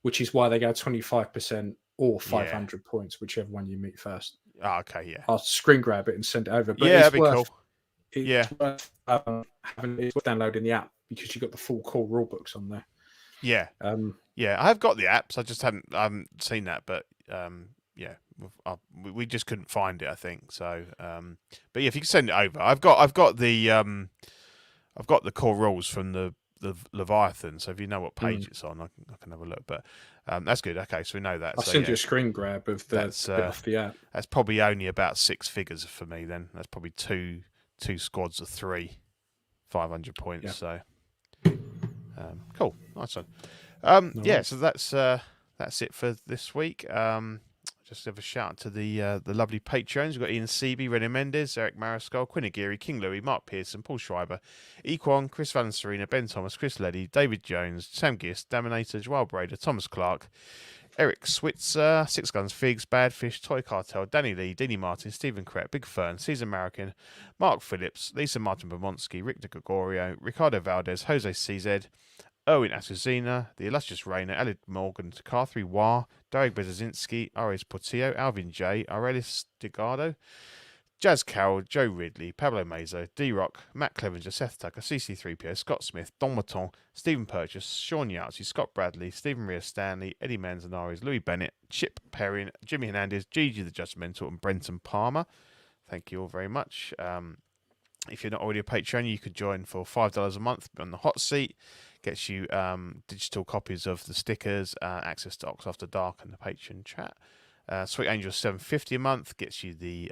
which is why they go 25% or 500 points, whichever one you meet first. Okay, yeah. I'll screen grab it and send it over. But that'd be cool. It's worth downloading the app, because you've got the full core rule books on there. Yeah. I have got the apps. I just haven't seen that, but we just couldn't find it, I think. So, but if you can send it over, I've got the core rules from the Leviathan. So if you know what page it's on, I can have a look. But that's good. Okay, so we know that. I'll send you a screen grab of the bit off the app. That's probably only about 6 figures for me. Then that's probably two squads of 3, 500 points. Yeah. So cool, nice one. So that's it for this week. just have a shout out to the lovely Patreons. We've got Ian Seeby, René Mendes, Eric Mariscal, Quinn Aguirre, King Louis, Mark Pearson, Paul Schreiber, Equan, Chris Valencerina, Ben Thomas, Chris Leddy, David Jones, Sam Gist, Daminator, Joel Brader, Thomas Clark, Eric Switzer, Six Guns Figs, Badfish, Toy Cartel, Danny Lee, Dini Martin, Stephen Crett, Big Fern, Caesar American, Mark Phillips, Lisa Martin Bomonsky, Rick De Gregorio, Ricardo Valdez, Jose CZ, Owen Asuzina, The Illustrious Rainer, Alid Morgan, Carthree Wah, Derek Bezazinski, Ares Portillo, Alvin J, Aurelis Degardo, Jazz Carroll, Joe Ridley, Pablo Mazo, D-Rock, Matt Clevenger, Seth Tucker, CC3PO, Scott Smith, Don Maton, Stephen Purchase, Sean Yahtzee, Scott Bradley, Stephen Rhea Stanley, Eddie Manzanares, Louis Bennett, Chip Perrin, Jimmy Hernandez, Gigi the Judgmental, and Brenton Palmer. Thank you all very much. If you're not already a Patreon, you could join for $5 a month on the hot seat. Gets you digital copies of the stickers, access to Ox After Dark and the Patreon chat. Sweet Angel $7.50 a month gets you the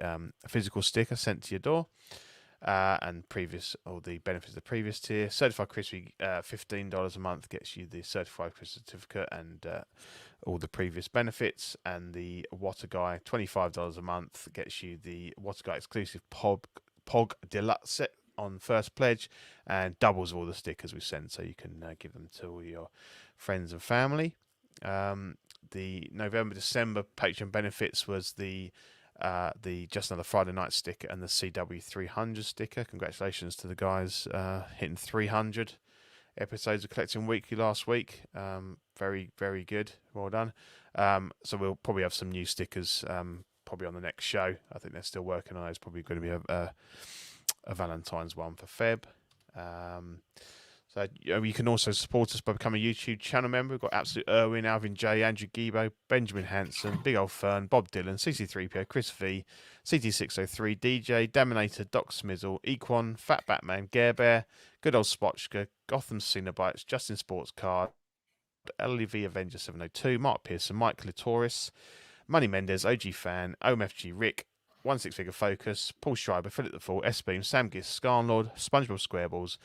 physical sticker sent to your door, and all the benefits of the previous tier. Certified Crispy $15 a month gets you the Certified Crispy certificate and all the previous benefits. And the Water Guy $25 a month gets you the Water Guy exclusive Pog Deluxe set on first pledge, and doubles all the stickers we send, so you can give them to all your friends and family. The November-December Patreon benefits was the Just Another Friday Night sticker and the CW 300 sticker. Congratulations to the guys hitting 300 episodes of Collecting Weekly last week. Very, very good. Well done. So we'll probably have some new stickers probably on the next show. I think they're still working on it. It's probably going to be a Valentine's one for Feb. So you can also support us by becoming a YouTube channel member. We've got Absolute Irwin, Alvin J, Andrew Gibo, Benjamin Hanson, Big Old Fern, Bob Dylan, CC3PO, Chris V, CT603, DJ, Daminator, Doc Smizzle, Equan, Fat Batman, Gare Bear, Good Old Spotchka, Gotham Cenobites, Justin Sports Card, LEV Avenger 702, Mark Pearson, Mike Litoris, Money Mendez, OG Fan, OMFG Rick, 16 Figure Focus, Paul Schreiber, Philip the Fool, S-Beam, Sam Gist, Scarlord, SpongeBob SquareBalls,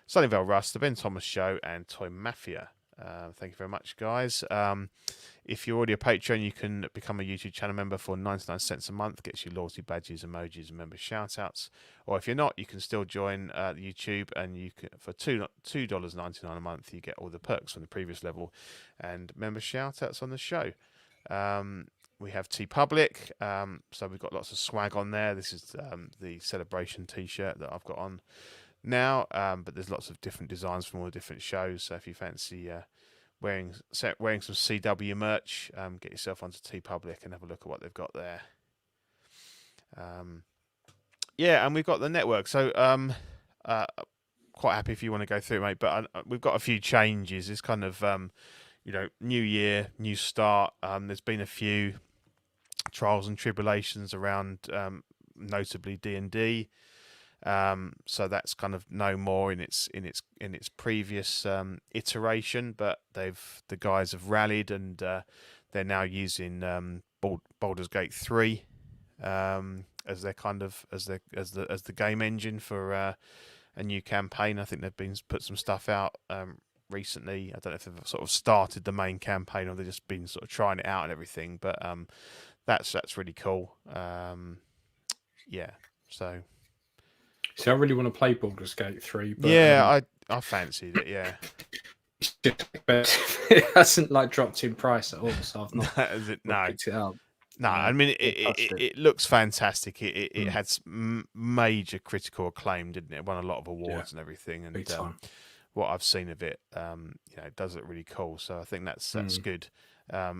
Sunnyvale Russ, The Ben Thomas Show, and Toy Mafia. Thank you very much, guys. If you're already a Patreon, you can become a YouTube channel member for 99 cents a month. Gets you loyalty badges, emojis, and member shoutouts. Or if you're not, you can still join YouTube, and you can, for $2.99 a month, you get all the perks from the previous level and member shoutouts on the show. We have TeePublic, so we've got lots of swag on there. This is the Celebration T-shirt that I've got on now, but there's lots of different designs from all the different shows. So if you fancy wearing some CW merch, get yourself onto TeePublic and have a look at what they've got there. Yeah, and we've got the network. So quite happy if you want to go through it, mate. But we've got a few changes. It's kind of new year, new start. There's been a few trials and tribulations around, notably D&D. So that's kind of no more in its previous iteration, but the guys have rallied, and they're now using Baldur's Gate 3 as their kind of as the game engine for a new campaign. I think they've put some stuff out recently. I don't know if they've sort of started the main campaign or they've just been sort of trying it out and everything, but that's really cool. Yeah, so. See, I really want to play Baldur's Gate 3. But, yeah, I fancied it, yeah. It hasn't dropped in price at all, so I've not picked it up. No, I mean, it looks fantastic. It had major critical acclaim, didn't it? It won a lot of awards and everything. And what I've seen of it, it does look really cool. So I think that's good.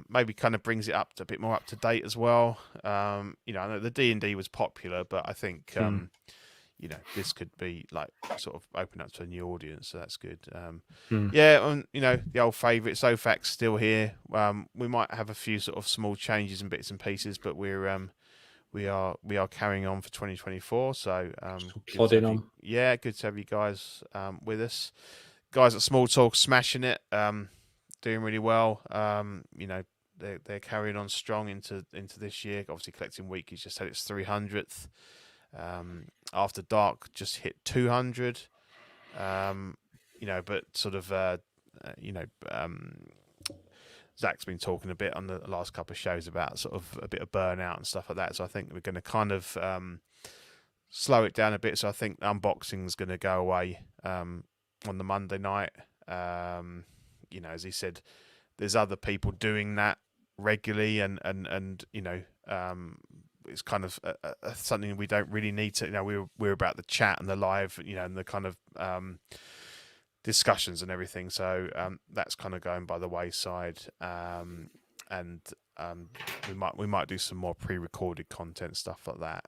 Maybe kind of brings it up to a bit more up to date as well. I know the D&D was popular, but I think this could be sort of open up to a new audience, so that's good. Yeah, and the old favourites, OFAC's still here. We might have a few sort of small changes and bits and pieces, but we are carrying on for 2024. So plodding on. Yeah, good to have you guys with us. Guys at Small Talk smashing it, doing really well. They're carrying on strong into this year. Obviously, Collecting Weekly's just had its 300th. After Dark just hit 200, but sort of Zach's been talking a bit on the last couple of shows about sort of a bit of burnout and stuff like that. So I think we're going to kind of slow it down a bit. So I think unboxing is going to go away on the Monday night. As he said, there's other people doing that regularly, and it's kind of something we don't really need to. We're about the chat and the live, and the kind of discussions and everything. So that's kind of going by the wayside, and we might do some more pre-recorded content, stuff like that,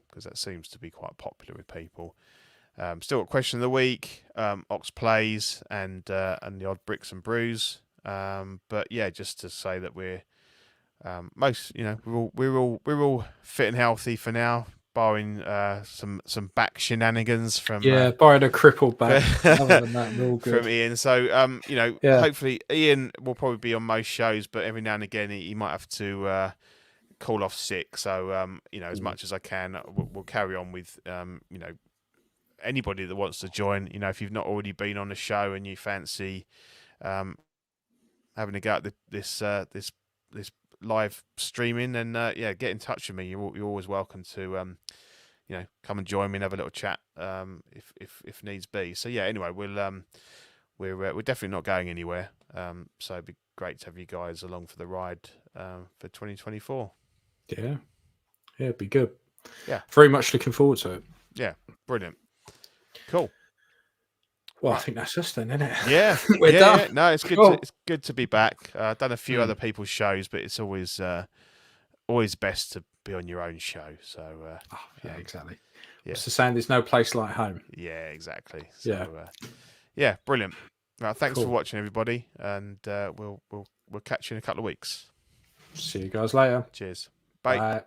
because that seems to be quite popular with people. Still got question of the week, Ox plays, and the odd bricks and brews. But yeah, just to say that we're we're all fit and healthy for now, barring some back shenanigans from barring a crippled back. Other than that, we're all good. From Ian. So hopefully Ian will probably be on most shows, but every now and again he might have to call off sick. So as much as I can, we'll carry on with anybody that wants to join. If you've not already been on the show and you fancy having a go at this live streaming, then get in touch with me. You're always welcome to come and join me and have a little chat if needs be. So yeah, anyway, we're definitely not going anywhere. So it'd be great to have you guys along for the ride for 2024. Yeah, it'd be good. Yeah, very much looking forward to it. Yeah, brilliant, cool. Well, I think that's us then, isn't it? Yeah, we're done. Yeah. No, it's good. Cool. It's good to be back. I've done a few other people's shows, but it's always best to be on your own show. So exactly. Yeah. What's the saying? There's no place like home. Yeah, exactly. So, yeah, brilliant. Right, thanks for watching, everybody, and we'll catch you in a couple of weeks. See you guys later. Cheers. Bye. Bye.